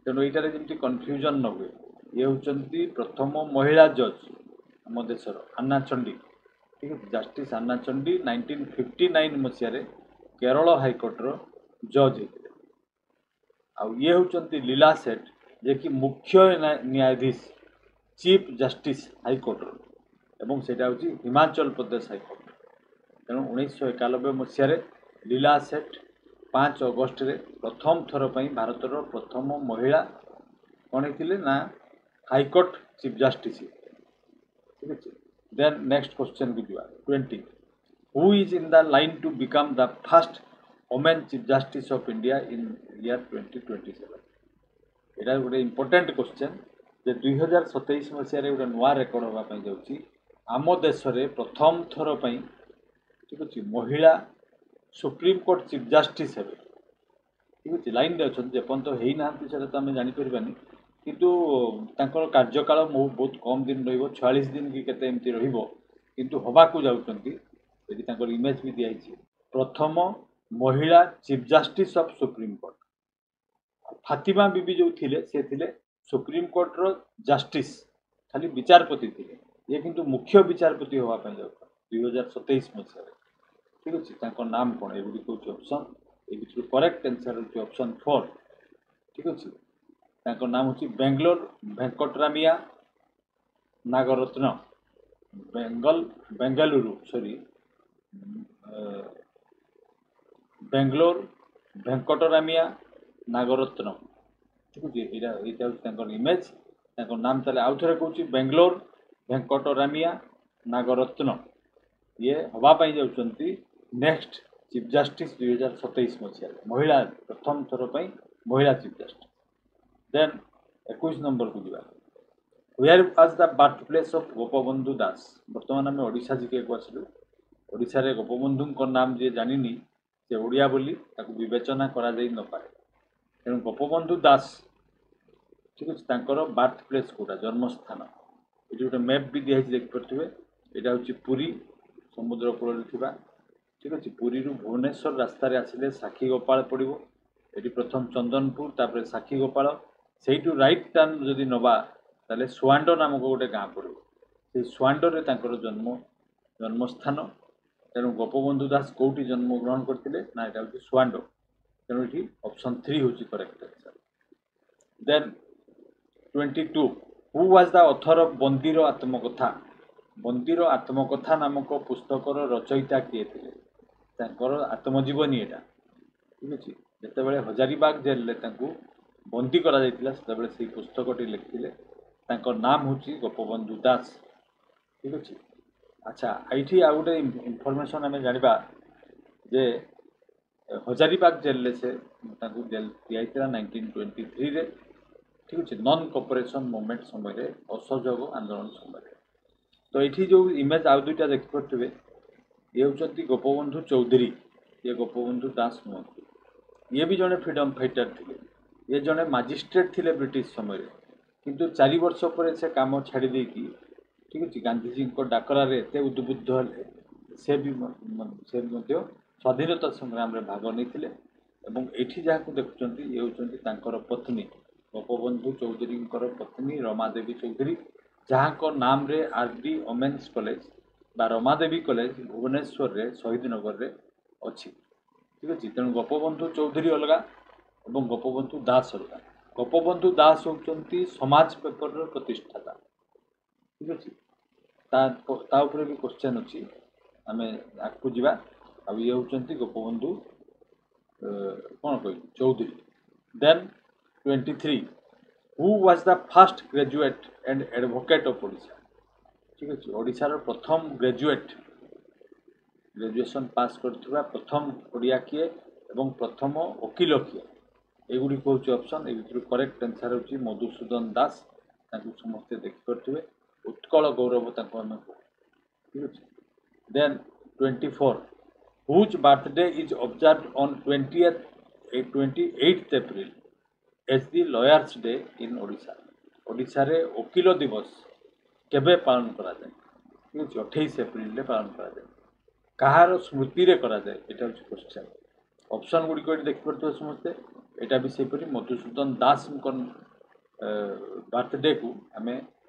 तेणु यहाँ जमी कन्फ्यूजन न हुए ये होती प्रथम महिला जज आम देशर अन्ना चंडी ठीक है जस्टिस अन्ना चंडी 1959 मसीह केरल हाईकोर्टर जज होते ये होती लीला सेठ जे कि मुख्य न्यायाधीश चीफ जस्टिस हाईकोर्टर एवं सेटा हूँ हिमाचल प्रदेश हाईकोर्ट तेणु 1991 मसीह लीला सेठ 5 अगस्त रे प्रथम थर पर भारतर प्रथम महिला कौन होते ना हाईकोर्ट चीफ जस्टिस ठीक है। देन नेक्स्ट क्वेश्चन को जीवा 20 who is in the line to become the first women chief justice of India in year 2027 यहाँ गोटे इम्पोर्टेंट क्वेश्चन जे 2027 मसीह गोटे नुआ रेकर्ड होगापी जाऊँगी आम देश में प्रथम थर पर ठीक अच्छे महिला सुप्रीम कोर्ट चीफ जस्टिस हे ठीक अच्छे लाइन में अच्छा जेपर्यंत होना से तो आम जापर किंतु कार्यकाल बहुत कम दिन रही दिन कि केते एमती किंतु हवा को जाऊँगी यदि इमेज भी दिखाई प्रथम महिला chief justice of supreme court Fatima Bibi जो थिले से थिले सुप्रीम कोर्ट रो जस्टिस खाली विचारपति थिले ये किंतु मुख्य विचारपति होगापी जाऊँ 2027 मसीह ठीक अच्छे नाम कौन एगुड़ी हूँ ऑप्शन ये करेक्ट आंसर हूँ ऑप्शन 4 ठीक अच्छे नाम हूँ बेंगलोर वेंकटरामिया नागरत्न बेंगलुरु सॉरी बेंगलोर वेंकटरामिया नागरत्न ठीक अच्छे यहाँ हूँ इमेज नाम ताले आउ थे कहूँ बेंगलोर वेंकटरामिया नागरत्न ये हवापाई जाऊँगी नेक्स्ट चीफ जस्टिस 2027 मसीह महिला प्रथम थर पर महिला चीफ जस्टिस। देन 21 नंबर को जीवा where was the birth place of Gopabandhu Das बर्तमान आम ओडिशा जिके को आसलु ओडिशा रे गोपबंधु नाम जी जानी से ओडिया बोली ताकू विवेचना करा जाई न पारे तेणु गोपबंधु दास ठीक अच्छे बर्थ प्लेस कोटा जन्मस्थान ये गोटे मैप भी दिखाई देखिपे यहाँ हूँ पुरी समुद्र कूल ठीक अच्छे पुरी भुवनेश्वर रास्त आसिले साक्षी गोपाल पड़ो ये प्रथम चंदनपुर तापर साक्षी गोपाल से राइट टर्न जदि नवा ताले सुआंड नामक गोटे गाँ पड़ो से सुआंडे जन्म जन्मस्थान तेणु गोपबंधु दास कौटी जन्म ग्रहण करते ना यहाँ हूँ सुआंड तेणु ये ऑप्शन 3 हूँ correct answer. Then 22 who was the author of बंदीर आत्मकथा बंदीर आत्मकथा नामक पुस्तकर रचयिता किए थे आत्मजीवनी यहाँ ठीक अच्छे जिते हजारीबाग जेल बंदी कर पुस्तकटी लिखिले नाम हूँ गोपबंधु दास ठीक अच्छे। अच्छा ये आ गए इनफर्मेशन आम जाना जे हजारीबाग जेल से जेल दिखाई 1923 रे ठीक अच्छे नॉन कोऑपरेशन मूवमेंट समय असहयोग आंदोलन समय तो ये जो इमेज आउ दुईटा देखिपे ये हूँ गोपबंधु चौधरी ये गोपबंधु दास नुहति ये भी जड़े फ्रीडम फाइटर थे ये जड़े मजिस्ट्रेट थे ब्रिटिश समय किंतु 4 वर्ष पर से काम छाड़ी देकी ठीक अच्छे गांधीजी डाकरार एत उद्बुद्ध हेले से भी स्वाधीनता संग्राम में भाग नहीं ये जहाँ देखुं ये हूँ पत्नी गोपबंधु चौधरी पत्नी रमा देवी चौधरी जहाँ को नाम रे आरडी ओमेन्स कॉलेज बा रमादेवी कॉलेज भुवनेश्वर रे शहीद नगर रे अच्छी ठीक अच्छे तेणु गोपबंधु चौधरी अलग और गोपबंधु दास अलग गोपबंधु दास होती समाज पेपर प्रतिष्ठाता ठीक अच्छे तापर भी क्वेश्चन अच्छी आम आगे जावा आ ये होती गोपबंधु कौन कह Choudhury then 23 who was the first graduate and advocate of Odisha ठीक अच्छे ओडिशार प्रथम ग्रेजुएट ग्रेजुएशन पास करथिबा प्रथम ओडिया किए एवं प्रथम वकिल किए एगुड़ी हूँ ऑप्शन ये करेक्ट आंसर होची मधुसूदन दास ताकू समस्ते देखिपे उत्कल गौरव ताकू आम कहू ठीक अच्छे then 24 whose birthday is observed on 28th April as the lawyers day in Odisha Odisha रे वकिल दिवस केबे पालन करा जाए ठीक अच्छे 28 एप्रिल रे पालन करा जाए कहार स्मृति रे करा जाए एटा होची क्वेश्चन ऑप्शन गुडी को देखिपे समस्ते एटा भी सेपरी मधुसूदन दास बर्थडे को आम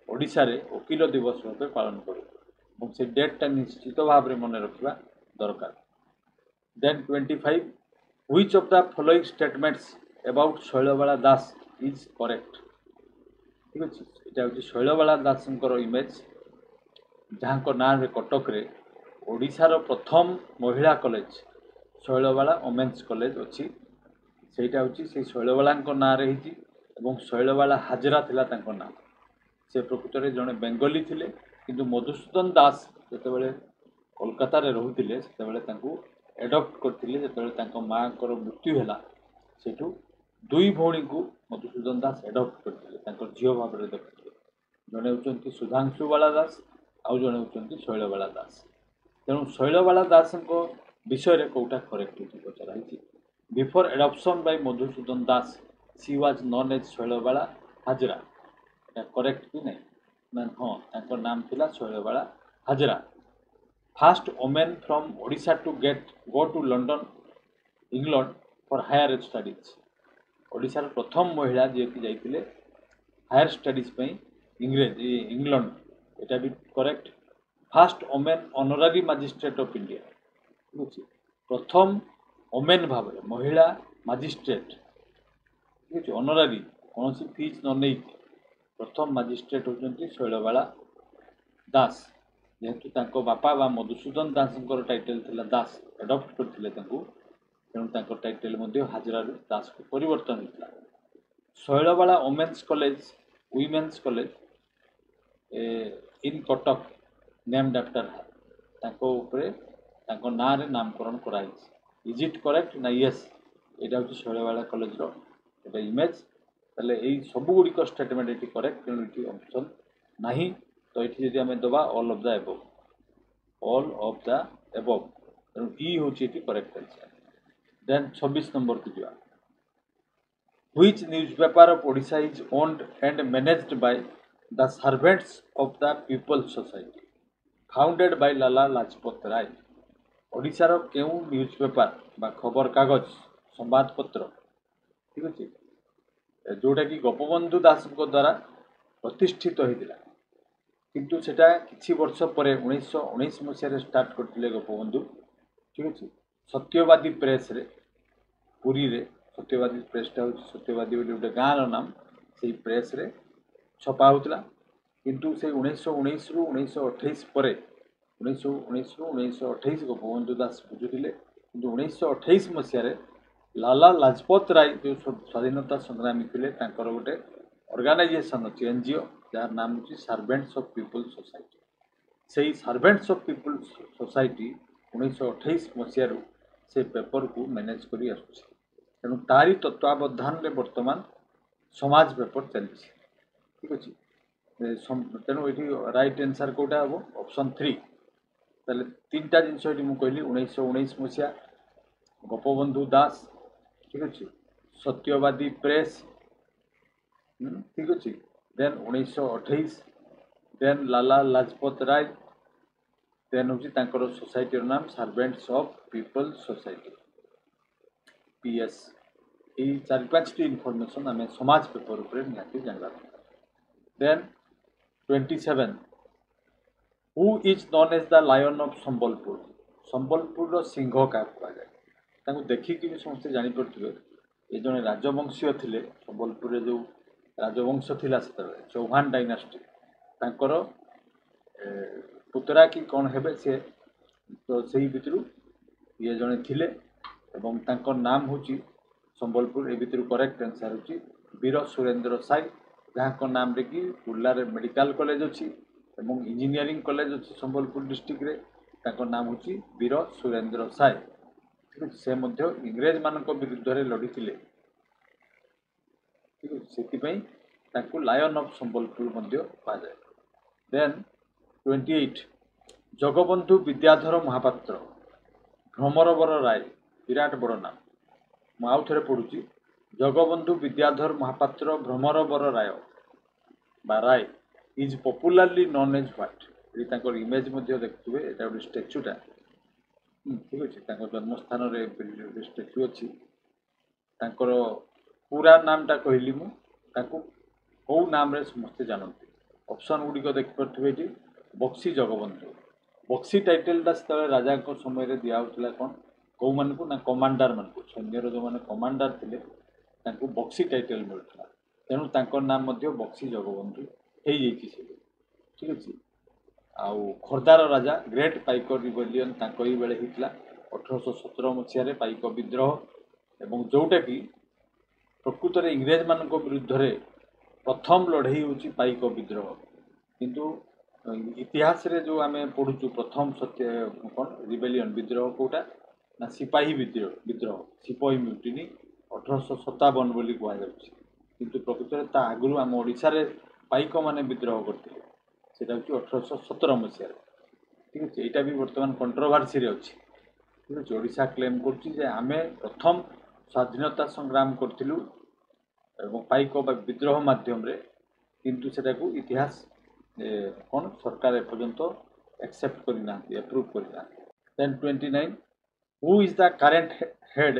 ओडिशा रे वकिल दिवस भाव पालन करूँ से डेटा निश्चित भाव में मन रखा दरकार then 25 which of the following statements about Shailabala Das is correct ठीक अच्छे यहाँ हूँ शैलबाला दास इमेज जहाँ को ना रे कटक रे ओडिशार प्रथम महिला कॉलेज शैलबाला वोमेन्स कॉलेज अच्छी सेटा हूँ से शैलबाला ना रे शैलबाला हाजरा थिला तांको ना से प्रकृत में जड़े बेंगली थिले किंतु मधुसूदन दास जिते कोलकाता रे रोहुतिले सेतेबेले तांको एडप्ट करथिले जिते माँ को मृत्यु है सेठू दुई भौणी को मधुसूदन दास एडप्ट करथिले झील भाव में देखुले जड़े होती सुधांशुबाला दास आउ जड़े होती शैलबाला दास तेणु शैलबाला दास विषय रे कोटा करेक्ट पचराई before adoption by Madhusudan Das she was known as Sailabala Hazra correct कि नहीं हाँ नाम थिला Sailabala Hazra first women from Odisha to go to London England for higher studies ओडिशार प्रथम महिला जी की जाइए हायर स्टडीज इंग्लैंड एटा भी correct fast women honorary magistrate of India ठीक अच्छे प्रथम वोमेन भाव महिला मजिस्ट्रेट ठीक अच्छे ऑनररी कौन सी फीस न नहीं प्रथम मजिस्ट्रेट होती शैलबाला दास जेहेतु तांको बापा बा मधुसूदन दास टाइटल थिला दास एडप्ट करथिले तेणु टाइटल हाजरा दास को परिवर्तन होता Shailabala women's college women's college in Cuttack named after तांको ना रे नामकरण कराई इज इट करेक्ट ना यस यहाँ हूँ शैलबाला कॉलेज रो इमेज ताले यही सबुगुड़िक स्टेटमेंट ये करेक्ट तेणु ये ऑप्शन नहीं तो ये जब आम दबा ऑल ऑफ द एबव तेणु ई हूँ करेक्ट आंसर देन 26 नंबर को जावा which newspaper of Odisha is owned and managed by the servants of the peoples society founded by Lala Lajpat Rai ओडिशार केउ न्यूज़पेपर बा खबर कागज संवादपत्र ठीक अच्छे जोटा कि गोपबंधु दास द्वारा प्रतिष्ठित होता किंतु सेटा किछि वर्ष पर 1919 मसीह स्टार्ट करते गोपबंधु ठीक अच्छे सत्यवादी प्रेस रे पुरी रे सत्यवादी प्रेसटा हूँ सत्यवादी गोटे गाँव नाम से प्रेस रे छपा होता किंतु से 1919 रु 1928 पर 1919 रु 1928 गोपबंधु दास बुझुले कि 1928 मसीह लाला लाजपत राय जो स्वाधीनता संग्रामी थे गोटे ऑर्गेनाइजेशन अच्छी एनजीओ जार नाम हूँ सर्वेंट्स ऑफ पीपल्स सोसाइटी से सर्वेंट्स ऑफ पीपल्स सोसाइटी 1928 मसीह से पेपर को मैनेज कर तेणु तारी तत्वावधान में बर्तमान समाज पेपर चलती ठीक अच्छे तेणु ये राइट आंसर कौटा हम ऑप्शन 3 ताले तीन टा जिनस मुझे कहली 1919 मसीहा गोपबंधु दास ठीक अच्छे सत्यवादी प्रेस ठीक अच्छे then 1928 then Lala Lajpat Rai then हूँ सोसाइटी नाम servants of peoples society PS यही 4-5 टी इनफॉरमेशन आम समाज पेपर उपर निहाती जानवा then 27 who is known as the lion of Sambalpur Sambalpur सिंह क्या कहुए देखिकी भी समस्ते जापे ये जड़े राजवंशी थे संबलपुर जो राजवंश थिला चौहान डायनास्टी तांकर पुतरा कि कौन हे सी तो से भितर ये जड़े थिले एवं तांकर नाम हूँ संबलपुर ए भितर करेक्ट आंसर हूँ वीर सुरेंद्र साई जहाँ नाम रे कि बुर्लार मेडिकल कॉलेज अच्छी एवं इंजीनियरिंग कॉलेज अच्छी संबलपुर डिस्ट्रिक्ट रे तांकर नाम हूँ वीर सुरेंद्र साई ठीक है से मध्य इंग्रेज मान विरुद्ध रे लड़ी थिले ठीक है से लायन ऑफ संबलपुर कहुए देन 28 जगबंधु विद्याधर महापात्र भ्रमरवर राय विराट बड़ नाम मुझे थे पढ़ुची जगबंधु विद्याधर महापात्र भ्रमरवर राय बा Rai is popularly known as what ये इमेज देखुए यहाँ गोटे स्टैच्यूटा ठीक अच्छे जन्मस्थान स्टैच्यू अच्छी पूरा नामटा कहली मुझे कौ नाम समस्ते जानते ऑप्शन गुड़िक देखिपे ये बक्सी जगबंधु बक्सी टाइटलटा से राजा समय दिखाला कौन कौ मान को ना कमांडर मान को सैन्यर जो मैंने कमांडर थे बक्सी टाइटल मिलता तेणु नाम बक्सी जगबंधु हो ठीक अच्छे आउ खोर्धार राजा ग्रेट पाइक रिबेलियन बेले होता 1817 मसीह पाइक विद्रोह एवं जोटा कि प्रकृत में इंग्रेज मान विरुद्ध रे प्रथम लड़ई हूँ पाइक विद्रोह किंतु इतिहास रे जो आम पढ़ुचु प्रथम सत्य कौन रिबेलियन विद्रोह कोटा ना सिपाही विद्रोह सिपाही म्यूटिनी 1857 बोली कहुच्छे किंतु प्रकृत में आगुरी आम ओडिशा रे पाइक माने विद्रोह करते सेटा हूँ 1817 मसीह ठीक अच्छे यहाँ भी बर्तमान कंट्रोवर्सी अच्छी ठीक अच्छे ओडिशा क्लेम करें प्रथम स्वाधीनता संग्राम करूँ पाइक विद्रोह माध्यम रे किंतु सेटा को इतिहास कौन सरकार एपर्यंत एक्सेप्ट करना एप्रूव करना then 29 who is the current head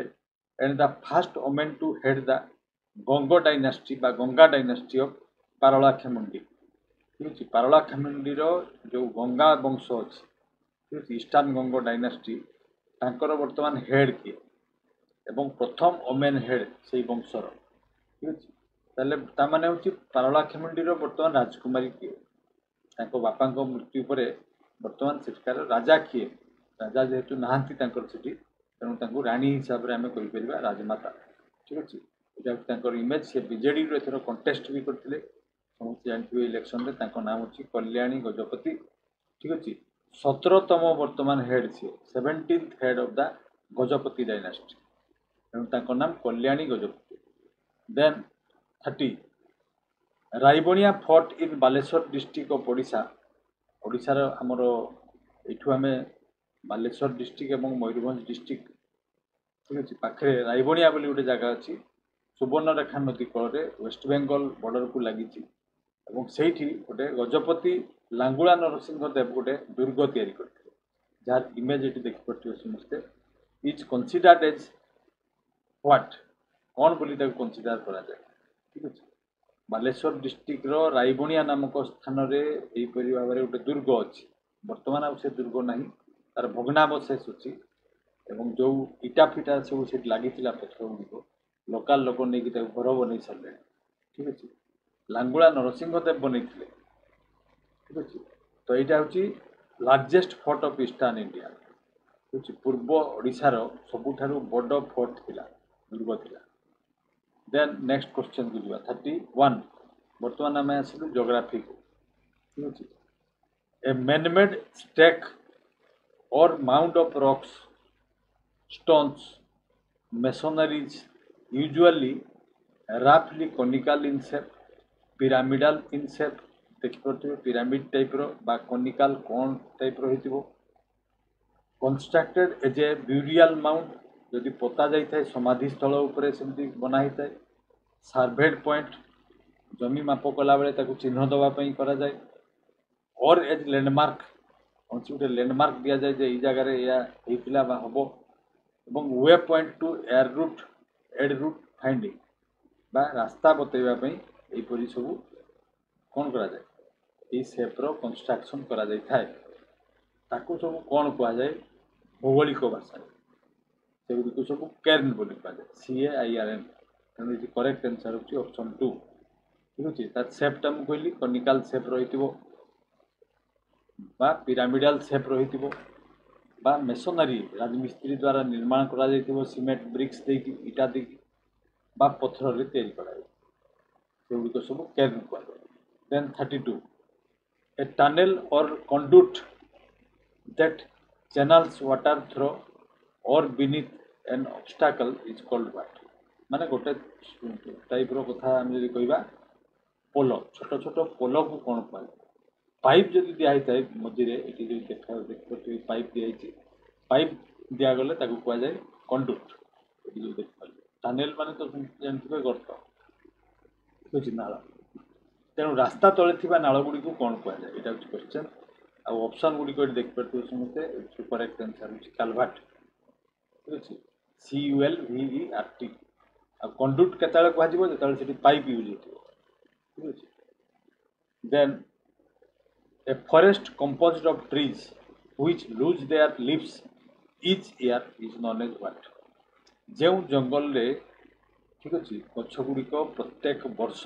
and the first women to head the Ganga dynasty बा गंगा डायनास्टी ऑफ पारलाखेमुंडी ठीक है पारलाखेमुंडी जो गंगा वंश अच्छी ठीक है ईस्टर्न गंगा डायनास्टी तांकर वर्तमान हेड किए एवं प्रथम ओमेन हेड से वंशर ठीक अच्छे ताने हूँ पारलाखेमुंडी वर्तमान राजकुमारी किए बापा मृत्यु पर बर्तमान सेठकार राजा किए राजा जेहेतु नहांती तेणु राणी हिसाब से आम कहीपर राजमाता ठीक अच्छे यहाँ इमेज से बीजेडी एथर कंटेस्ट भी करते समस्त जानते इलेक्शन में नाम हूँ कल्याणी गजपति ठीक अच्छे 17तम वर्तमान हेड सी 17th head of the Gajapati dynasty तेणु नाम Kalyani Gajapati then 30 Raibania fort in Baleshwar district of Odisha ओडिशार आमर एठू आम बालेश्वर डिस्ट्रिक्ट एवं मयूरभंज डिस्ट्रिक्ट ठीक अच्छे पाखे रायबणिया बोली गोटे जगह अच्छी सुवर्णरेखा नदी कूल वेस्ट बेंगल बॉर्डर को लगी से गोटे गजपति लांगुला नरसिंह देव गोटे दुर्ग तैयारी करते जार इमेज ये देखिपे समस्ते इज कनसिडर्ड एज व्हाट कौन बोली कनसिडर करा जाए ठीक अच्छे बालेश्वर डिस्ट्रिक्ट रायबणिया नामक स्थान में भाव में गोटे दुर्ग अच्छी बर्तमान आउ से दुर्ग ना तार भग्नावशेष अच्छी एवं जो इटा फिटा सब से लगी पथर गुड़िक लोकाल लोक नहीं घर बन सारे ठीक अच्छे लांगुला नरसिंह देव बन ठीक अच्छे तो यहाँ हूँ largest fort of eastern India ठीक पूर्व ओडिशार सबुठ बड़ फोर्ट थिला दुर्ग थिला देन नेक्स्ट क्वेश्चन को जावा 31 बर्तमान आम आसलु जोग्राफी को ठीक अच्छे a manmade stack or mound of rocks stones masonries usually राफली conical in shape pyramidal in shape देखिपे पिरामिड टाइप रो बा कनिकाल कौन टाइप रो होइतिबो constructed as a burial mound जदि पोता जाए समाधि स्थल उपरे सेमती बना होता है सर्भेड पॉइंट जमी माप कला बेले चिन्ह दवाई करा जाए और एज लैंडमार्क कौन गोटे लैंडमार्क दि जाए जे जगार या हम और way point to air route and route finding बा रास्ता बतैवाई यहपरी सब कौन करा जाए এই ସେପ୍ର କନଷ୍ଟ୍ରକ୍ସନ୍ କରାଯାଇଥାଏ। ତାକୁ ସବୁ କ'ଣ କୁହାଯାଏ ଭୌଗୋଳିକ ଭାଷାରେ? ସେଗୁଡ଼ିକୁ ସବୁ କେର୍ନ ବୋଲି କୁହାଯାଏ, CAIRN। ତେଣୁ ଏଠି କରେକ୍ଟ ଆନ୍ସର୍ ହେଉଛି ଅପସନ୍ 2। ଠିକ୍ ଅଛି। ତାର ସେପ୍ଟା ମୁଁ କହିଲି କନିକାଲ ସେପ୍ ରହିଥିବ বা ପିରାମିଡାଲ ସେପ୍ ରହିଥିବ বা ମେସୋନାରୀ ରାଜମିସ୍ତ୍ରୀ ଦ୍ୱାରା ନିର୍ମାଣ କରାଯାଇଥିବ ସିମେଣ୍ଟ ବ୍ରିକ୍ସ ଦେଇକି ଇଟା ଦେଇକି বা ପଥରରେ ତିଆରି କରାଯାଏ, ସେଗୁଡ଼ିକ ସବୁ କେର୍ନ କୁହାଯାଏ। Then 32 a tunnel or conduit that channels water through or beneath an obstacle is called what? माने गोटे टाइप रो कथा हम जदि कहबा पोल, छोट छोट पोल को कौन कहबा? पाइप जदि दिया है मझे ये देखिए पाइप दिखाई पाइप दिया गले ताको कह जाए कंडुक्ट। ये देखिए टनेल माने तो जानते गर्त बुझी नाल, तेणु रास्ता तले थिबा नाल गुडी को कौन कह जाए? यहाँ हूँ क्वेश्चन। आउ ऑप्शन गुडी को देखिए समस्ते करेक्ट आंसर हूँ कालभार्ट। ठीक अच्छे CULVERT। आ कंडुक्ट केतले कह जो पाइप यूज हो। ठीक अच्छे। Then a forest composed of trees which lose their leaves each year is known as what? जो जंगल रे ठीक अच्छे गछ गुड़िक प्रत्येक वर्ष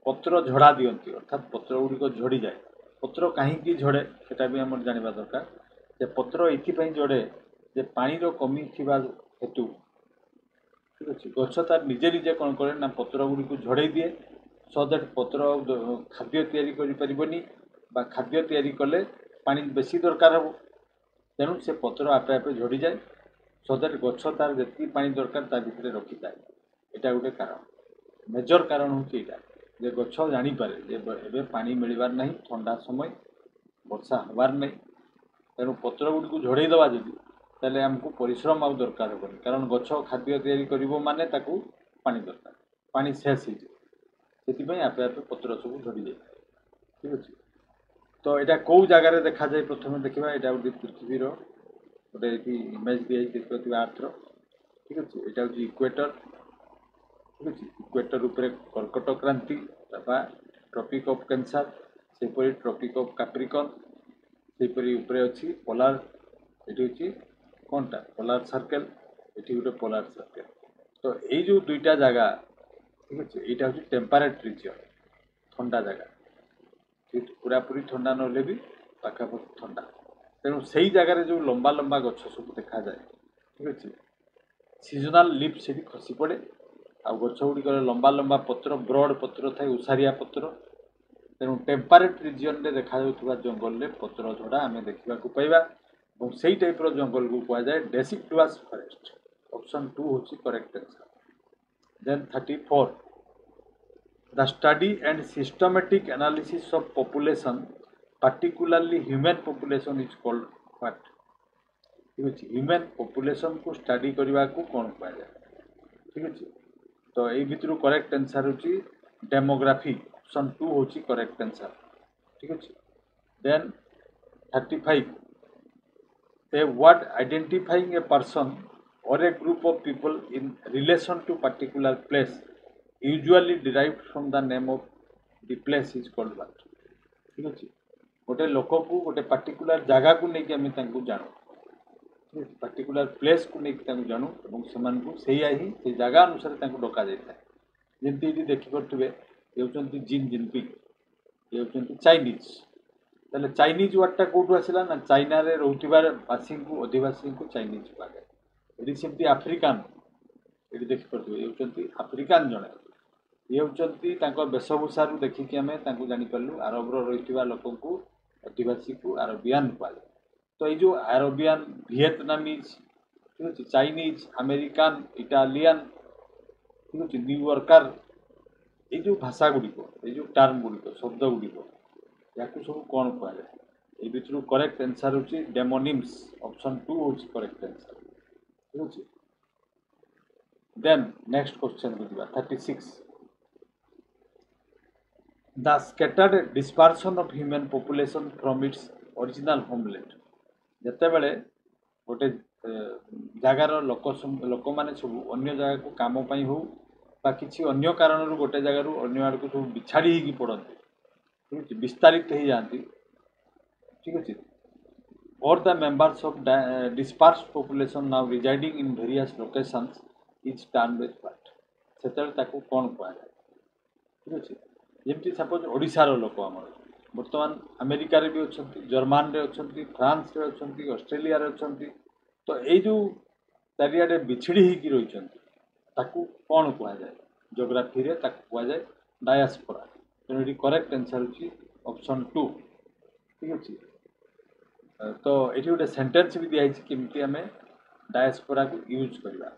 पत्र झड़ा दियंती, अर्थात पत्र गुड़िक झड़ी जाए। पत्र कहीं झड़े सेटा भी आम जानवा दरकार। जे पत्र ये झड़े जे पानी कमी थिबा हेतु। ठीक अच्छे। गछ तार निजे निजे कौन करे ना पत्र गुड़िक झड़े दिए, सो दैट पत्र खाद्य तैयारी करि परिबनी बा खाद्य तैयारी कले पानी बेसी दरकार हम, तेणु से पत्र आपे आपे झड़ी जाए, सो दैट गछ तार जी पानी दरकार ता भितर रखी जाए। यहाँ गोटे कारण, मेजर कारण हूँ यहाँ जे गछ जानीपे जे पानी मिलबार ना, ठंडा समय वर्षा हबार नहीं, तेणु पत्र गुड़ी को झड़े दवा जदि ताले आमको परिश्रम आउ दरकार हेबनी, कारण गछ खाद्य तैयारी करिवो माने ताकू पानी दरकार, पानी शेष हो से आपे आपे पत्र सब झड़ी जाए। ठीक अच्छे। तो यहाँ कौ जगार देखा जाए प्रथम देखा यहाँ गोटे पृथ्वीर गोटे इमेज दिखाई आर्थर। ठीक अच्छे। यहाँ हूँ इक्वेटर। ठीक अच्छे। इक्वेटर उपरे कर्कट क्रांति ट्रॉपिक ऑफ कैंसर, सेपरी ट्रॉपिक ऑफ कैप्रिकॉर्न, सेपरी उपरे अच्छी पोलार, ये हूँ कौनटा पोलार सर्कल, ये गोटे पोलार सर्कल। तो ये जो दुईटा जगह ठीक अच्छे, यहाँ हूँ टेम्परेट रिजन, ठंडा जगह, पूरा पूरी ठंडा ना भी पाखापाखि ठंडा, तेणु से ही जगार जो लंबा लंबा गछ सब देखा जाए। ठीक अच्छे। सीजनाल लीफ से खसी पड़े, आ गछ गुड़िक लंबा लंबा पत्र ब्रॉड पत्र थाए, उसारिया पत्र, तेणु टेम्परेट रिजन में देखा जंगल में पत्र झड़ा आम देखा पाइबा, और से टाइप जंगल को कह जाए डेसिडुआस फॉरेस्ट। ऑप्शन 2 हूँ correct answer. Then 34 the study and systematic analysis of population, particularly human population, is called what? ठीक अच्छे। ह्यूमन पॉपुलेशन को स्टडी करने को कौन कह जाए? ठीक अच्छे। तो ये भितर करेक्ट आंसर हूँ डेमोग्राफी। ऑप्शन 2 हूँ करेक्ट आंसर। ठीक अच्छे। Then 35 a word identifying a person or a group of people in relation to particular place usually derived from the name of the place is called what? ठीक अच्छे। गोटे लोक को गोटे particular जगह को लेकिन आम जानू, पार्टिकुलर प्लेस को लेकिन जानू, और से जगह अनुसार डका जाए। जमी ये देखिपे ये हूँ जिन जिनपिंग, ये हूँ चाइनीज। ताले चाइनीज वार्डटा कौटू आसला ना चाइना रे रोबासी को अधिवासी को चाइनीज कहुए। ये सेमती आफ्रिकान, ये देखिपे ये हूँ आफ्रिकान जड़े, ये हूँ वेशभूषा देखिकी आम जानीपारू आरबर रही लोक को आदिवासी को अरबियान कहुए। तो ये जो अरबियान, विएतनामीज, ठीक अच्छे, चाइनीज, अमेरिकान, इटालियन, ठीक अच्छे, न्यूयॉर्कर, ये जो भाषा गुड़िक, ये जो टर्म गुड़िक शब्द गुड़िक या सब कौन कहुए? ये भितर करेक्ट आंसर हूँ डेमोनिम्स। ऑप्शन 2 हूँ करेक्ट आंसर। ठीक अच्छे। देन नेक्स्ट क्वेश्चन को दिबा 36 the scattered dispersion of human population from its original homeland। जिते बड़े गोटे जगार लोक मैंने सब अन्य जगह को कामपाई हो कि अन्य कारण गोटे जगार अन्य आड़ को सब बिछाड़ी पड़ते, ठीक अच्छे विस्तारित हो जाती ठीक अच्छे or the members of dispersed population now residing in various locations is termed as what ସେତେବେଳେ ତାକୁ କ'ଣ କୁହାଯାଏ ଠିକ୍ ଅଛି ଯେମିତି ସପୋଜ ଓଡ଼ିଶାର ଲୋକ ଆମର ବର୍ତ୍ତମାନ ଆମେରିକାରେ ବି ଅଛନ୍ତି ଜର୍ମାନରେ ଅଛନ୍ତି ଫ୍ରାନ୍ସରେ ଅଛନ୍ତି ଅଷ୍ଟ୍ରେଲିଆରେ ଅଛନ୍ତି ତ ଏଇ ଯେଉଁ ଚାରିଆଡ଼େ ବିଛିଡ଼ି ହେଇକି ରହିଛନ୍ତି ତାକୁ କ'ଣ କୁହାଯାଏ ଜୋଗ୍ରାଫିରେ ତାକୁ କୁହାଯାଏ ଡାୟାସ୍ପୋରା ତେଣୁ ଏଠି କରେକ୍ଟ ଆନ୍ସର୍ ହେଉଛି ଅପସନ୍ 2 ଠିକ୍ ଅଛି तो ये गोटे सेंटेंस भी दिखाई केमती आम डायस्पोरा को यूज करवा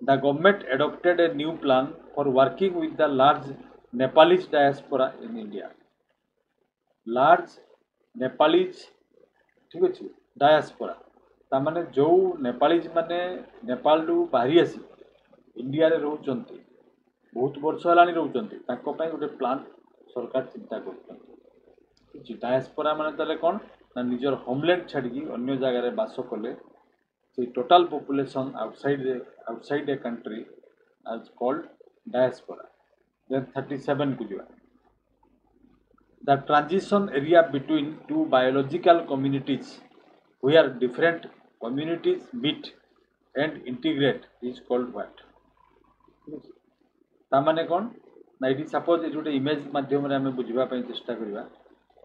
the government adopted a new plan for working with the large Nepalese diaspora in India large Nepalese ठीक अच्छे डायस्पोरा ताने जो नेपालीज माने नेपाल बाहरी आसी इंडिया रे रोचंती बहुत वर्ष है रोचंती गोटे प्लान सरकार चिंता कर डायस्पोरा माने ताले कौन ना निजर होमलैंड छाड़ी अन्य जगार बास कले से total population outside a country as called diaspora then 37 को जावा the transition area between two biological communities where different communities meet and integrate is called what तामाने कौन ना ये सपोज ये गोटे इमेज माध्यम आम बुझापी चेष्टा करवा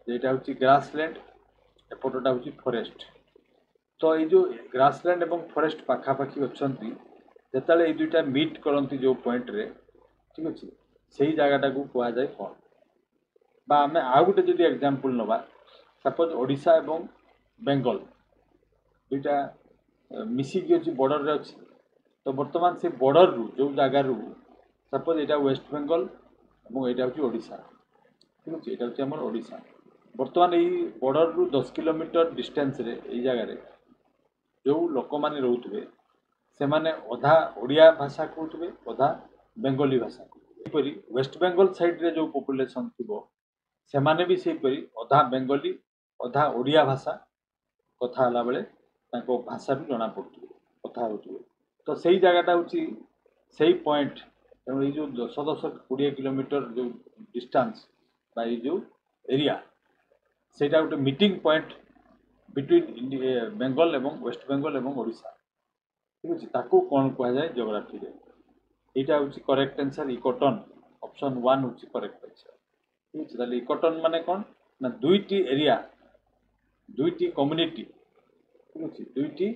जेटा हूँ ग्रासलैंड एपटा हूँ फरेस्ट तो ये जो ग्रासलैंड और फरेस्ट पाखापाखी अच्छा जो ये दुईटा मीट करती जो पॉइंट रे ठीक अच्छे से ही जगटा को कहुए कौन बा आम आउ गोटे जो एग्जांपल नवा सपोज ओडिशा एवं बेंगल दुईटा मिसिकी अच्छी बॉर्डर रे अच्छी तो बर्तमान से बॉर्डर रु जो जगार सपोज यहाँ वेस्ट बेंगल और यहाँ हूँ ओडिशा ठीक अच्छे यहाँ हूँ आम ओडिशा बर्तमान यही बॉर्डर रु 10 किलोमीटर डिस्टेंस रे यही जगार जो लोक मैंने रोथे से माने अधा ओडिया भाषा कहते अधा बेंगली भाषा यहीपरी वेस्ट बेंगल साइड रे जो पॉपुलेशन थी से माने भी सेहीपरी अधा बेंगली अधा ओडिया भाषा कथा हला बेले तांको भाषा भी जना पड़ुए कथा होते तो सही जगहटा हूँ सही पॉइंट तेणु ये जो 10-20 किलोमीटर जो डिस्टेंस ये जो एरिया सेटा गोटे मीटिंग पॉइंट बिटवीन बेंगल एवं वेस्ट बेंगल एवं ओडिशा ठीक अच्छे ताकू कौन कहुए जियोग्राफी यहाँ हूँ करेक्ट आंसर इकोटन ऑप्शन 1 हूँ करेक्ट आंसर ठीक अच्छे इकोटन माने कौन ना दुईटी एरिया दुईटी कम्युनिटी ठीक अच्छे दुईटी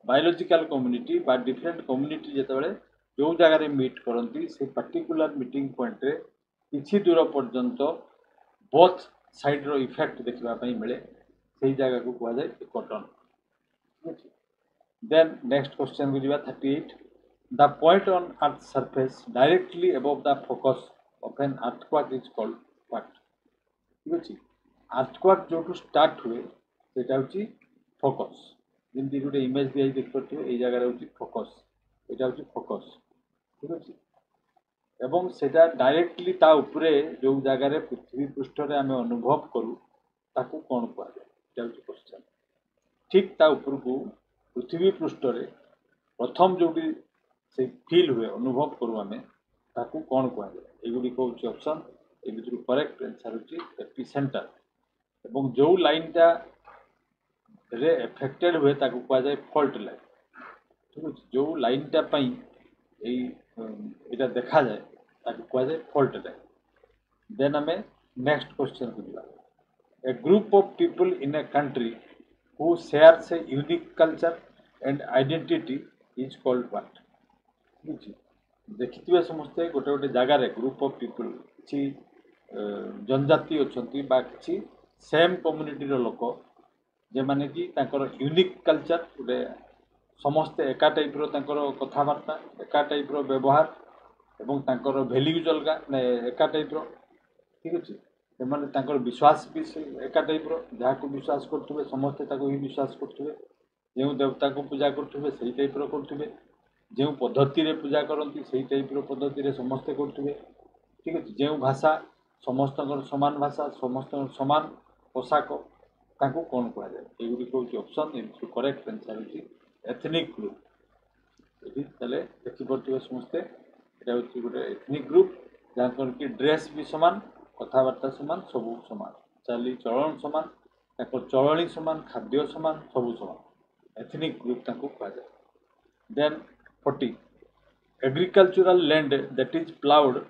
बायोलॉजिकल कम्युनिटी बा डिफरेंट कम्युनिटी जितेबाला जो जगार मीट करती से पर्टिकुलर मीटिंग पॉइंट रे किछि दूर पर्यंत बोथ साइड रो इफेक्ट देखापी मिले से जगह को कहुए इकोटन ठीक अच्छे देन नेक्स्ट क्वेश्चन को जावा 38 the point on earth surface directly above the focus of an earthquake is called what ठीक अच्छे अर्थक्वेक जो स्टार्ट हुए सेटा हूँ फोकस जमी गोटे इमेज दिखाई देखिए ये जगह हूँ फोकस यहाँ हूँ फोकस ठीक अच्छे एवं सेटा डायरेक्टली ता उपरे जो जगार पृथ्वी पृष्ठ रे आमे अनुभव करूँ ताकू कौन कहुए क्वेश्चन ठीक ता उपर को पृथ्वी पृष्ठ रे प्रथम जो से फील हुए अनुभव करूँ आमे ताकू कौन कहुए एगुड़ी हूँ ऑप्शन ए भर करेक्ट आंसर हूँ एपिसेंटर एवं जो लाइनटा रे एफेक्टेड हुए ताकू कहुए फॉल्ट लाइन ठीक अच्छे जो लाइनटा यहाँ देखा जाए ताकू कहुए फॉल्ट लाइन देन आम नेक्स्ट क्वेश्चन को जावा a group of people in a country who shares a unique culture and identity is called what ठीक अच्छे देखिए समस्ते गोटे गोटे जगार ग्रुप ऑफ पीपल किसी जनजाति अच्छा कि सेम कम्युनिटी लोक जे माने कि तांकर यूनिक कल्चर गोटे समस्ते एका टाइप कथबार्ता एका टाइप व्यवहार एवं तांकर वैल्यूज अलग एका टाइप ठीक अच्छे से विश्वास भी एका टाइप जहाँ को विश्वास करुवे समस्ते ही विश्वास करुवे जो देवता को पूजा करुवे से टाइप करुवे जो पद्धति रे पूजा करती से टाइप पद्धति समस्ते करुवे ठीक अच्छे जो भाषा समस्त समान भाषा समस्त समान पोशाक ताकू कौन कहुए युड़िक हूँ ऑप्शन ए करेक्ट आंसर हूँ एथनिक ग्रुप ये देखिपे समस्ते यहाँ हूँ गोटे एथनिक ग्रुप जहाँ कि ड्रेस भी सामान कथबार्ता सामान सबू सामान चाली चलन सामान चलनी सामान खाद्य सामान सबू सामान एथनिक ग्रुप कहुए then 40 agricultural land that is ploughed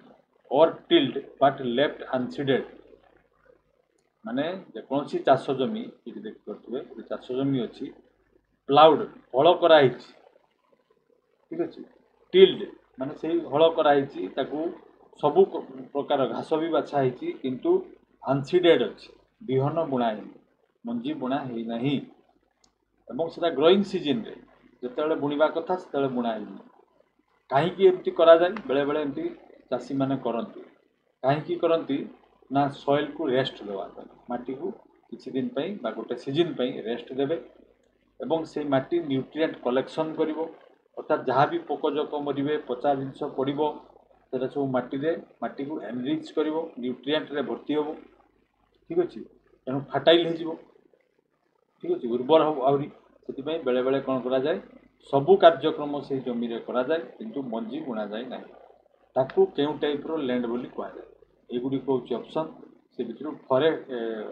or tilled but left unseeded माने जेकोसी चाष जमी ये देखिए चाष जमी अच्छी प्लाउड हल कराई ठीक अच्छे टिल्ड माने से हल कराई सबू प्रकार घास भी बाछाई किंतु अनसीडेड अच्छी बिहन बुणा मंजी बुणा है से ग्रोइंग सीजन रे जिते बुणवा कथा से बुणा कहीं एमती करा जाए बेले बेले एमती चाषी मैंने करती कहीं करती ना सॉइल को रेस्ट देवा माटी को किसी दिन बा गोटे सीजन रेस्ट देवे एवं से माटी न्यूट्रिएंट कलेक्शन करिवो अर्थात जहाँ भी पोकजोक मरवे पचा जिनस पड़ो से सब माटी को एनरिच कर न्यूट्रिएंट रे भर्ती हम ठीक अच्छे तेणु फार्टाइल हो ठीक अच्छे उर्वर हम आहरी से बेले बेले कौन करा जाए सबू कार्यक्रम से जमी करा जाए किंतु मंजी बुणा जाए ना ताकू केउ टाइप रो लैंड बोली कह जाए एगुड़ी हूँ ऑप्शन से भर फरे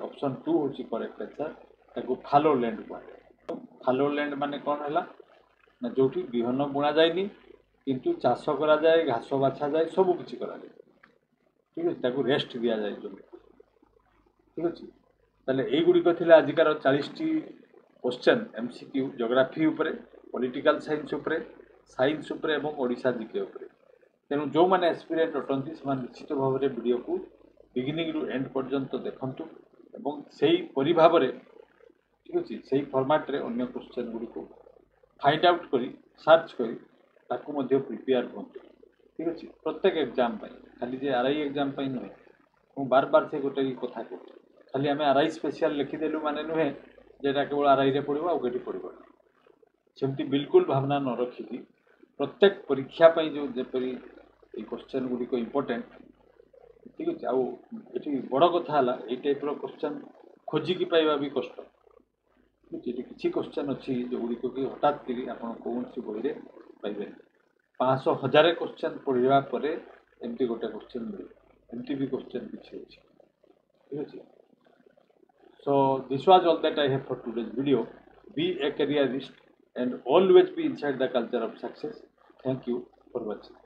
ऑप्शन 2 हूँ करेक्ट आंसर ताकू फालो लैंड कह जाए फालो लैंड माने कौन है ना जो बिहन बुणा जाए किंतु चाष करा जाए घास बाछा जाए सबू किसी करा जाए ठीक है ताकू रेस्ट दि जाए जमी ठीक अच्छे ताले एगुड़िक थे आजिकार 40टी क्वेश्चन एमसीक्यू जियोग्राफी उपरे पॉलिटिकल साइंस उपरे साइंस उपरे एवं ओडिशा जीके उपरे तेणु जो मैंने एस्पिरेंट अटंती से निश्चित भाव में वीडियो को बिगिनिंग रु एंड पर्यंत देखंतु एवं सही परि भाव में ठीक अच्छे से फॉर्मेट रे अन्य क्वेश्चन गुड़ी को फाइंड आउट करी सर्च करी ताकू मध्य प्रिपेयर हूँ ठीक अच्छे प्रत्येक एग्जाम खाली जे आरआई एग्जाम नुहे मु बार बार से गोटे कथा कहूँ खाली आम आरआई स्पेशल लिखिदेलु माने नुहे जेटा केवल आरआई रे पड़ो आउ कहीं पड़ो सेमती बिल्कुल भावना न रखिकी प्रत्येक परीक्षा जो जपरी क्वेश्चन गुड़िक इम्पोर्टेंट ठीक अच्छे आउ ये बड़ कथा ये टाइप क्वेश्चन खोजिकी पाइबा भी कष्ट किसी क्वेश्चन अच्छी जो गुड़िक कि हठात आप कौन सी बही में पाइबे 500,000 क्वेश्चन पढ़ा पर एमती गोटे क्वेश्चन मिले एमती भी क्वेश्चन किसी अच्छे ठीक अच्छे so this was all that I have for today's video be a careerist and always be inside the culture of success. Thank you for watching.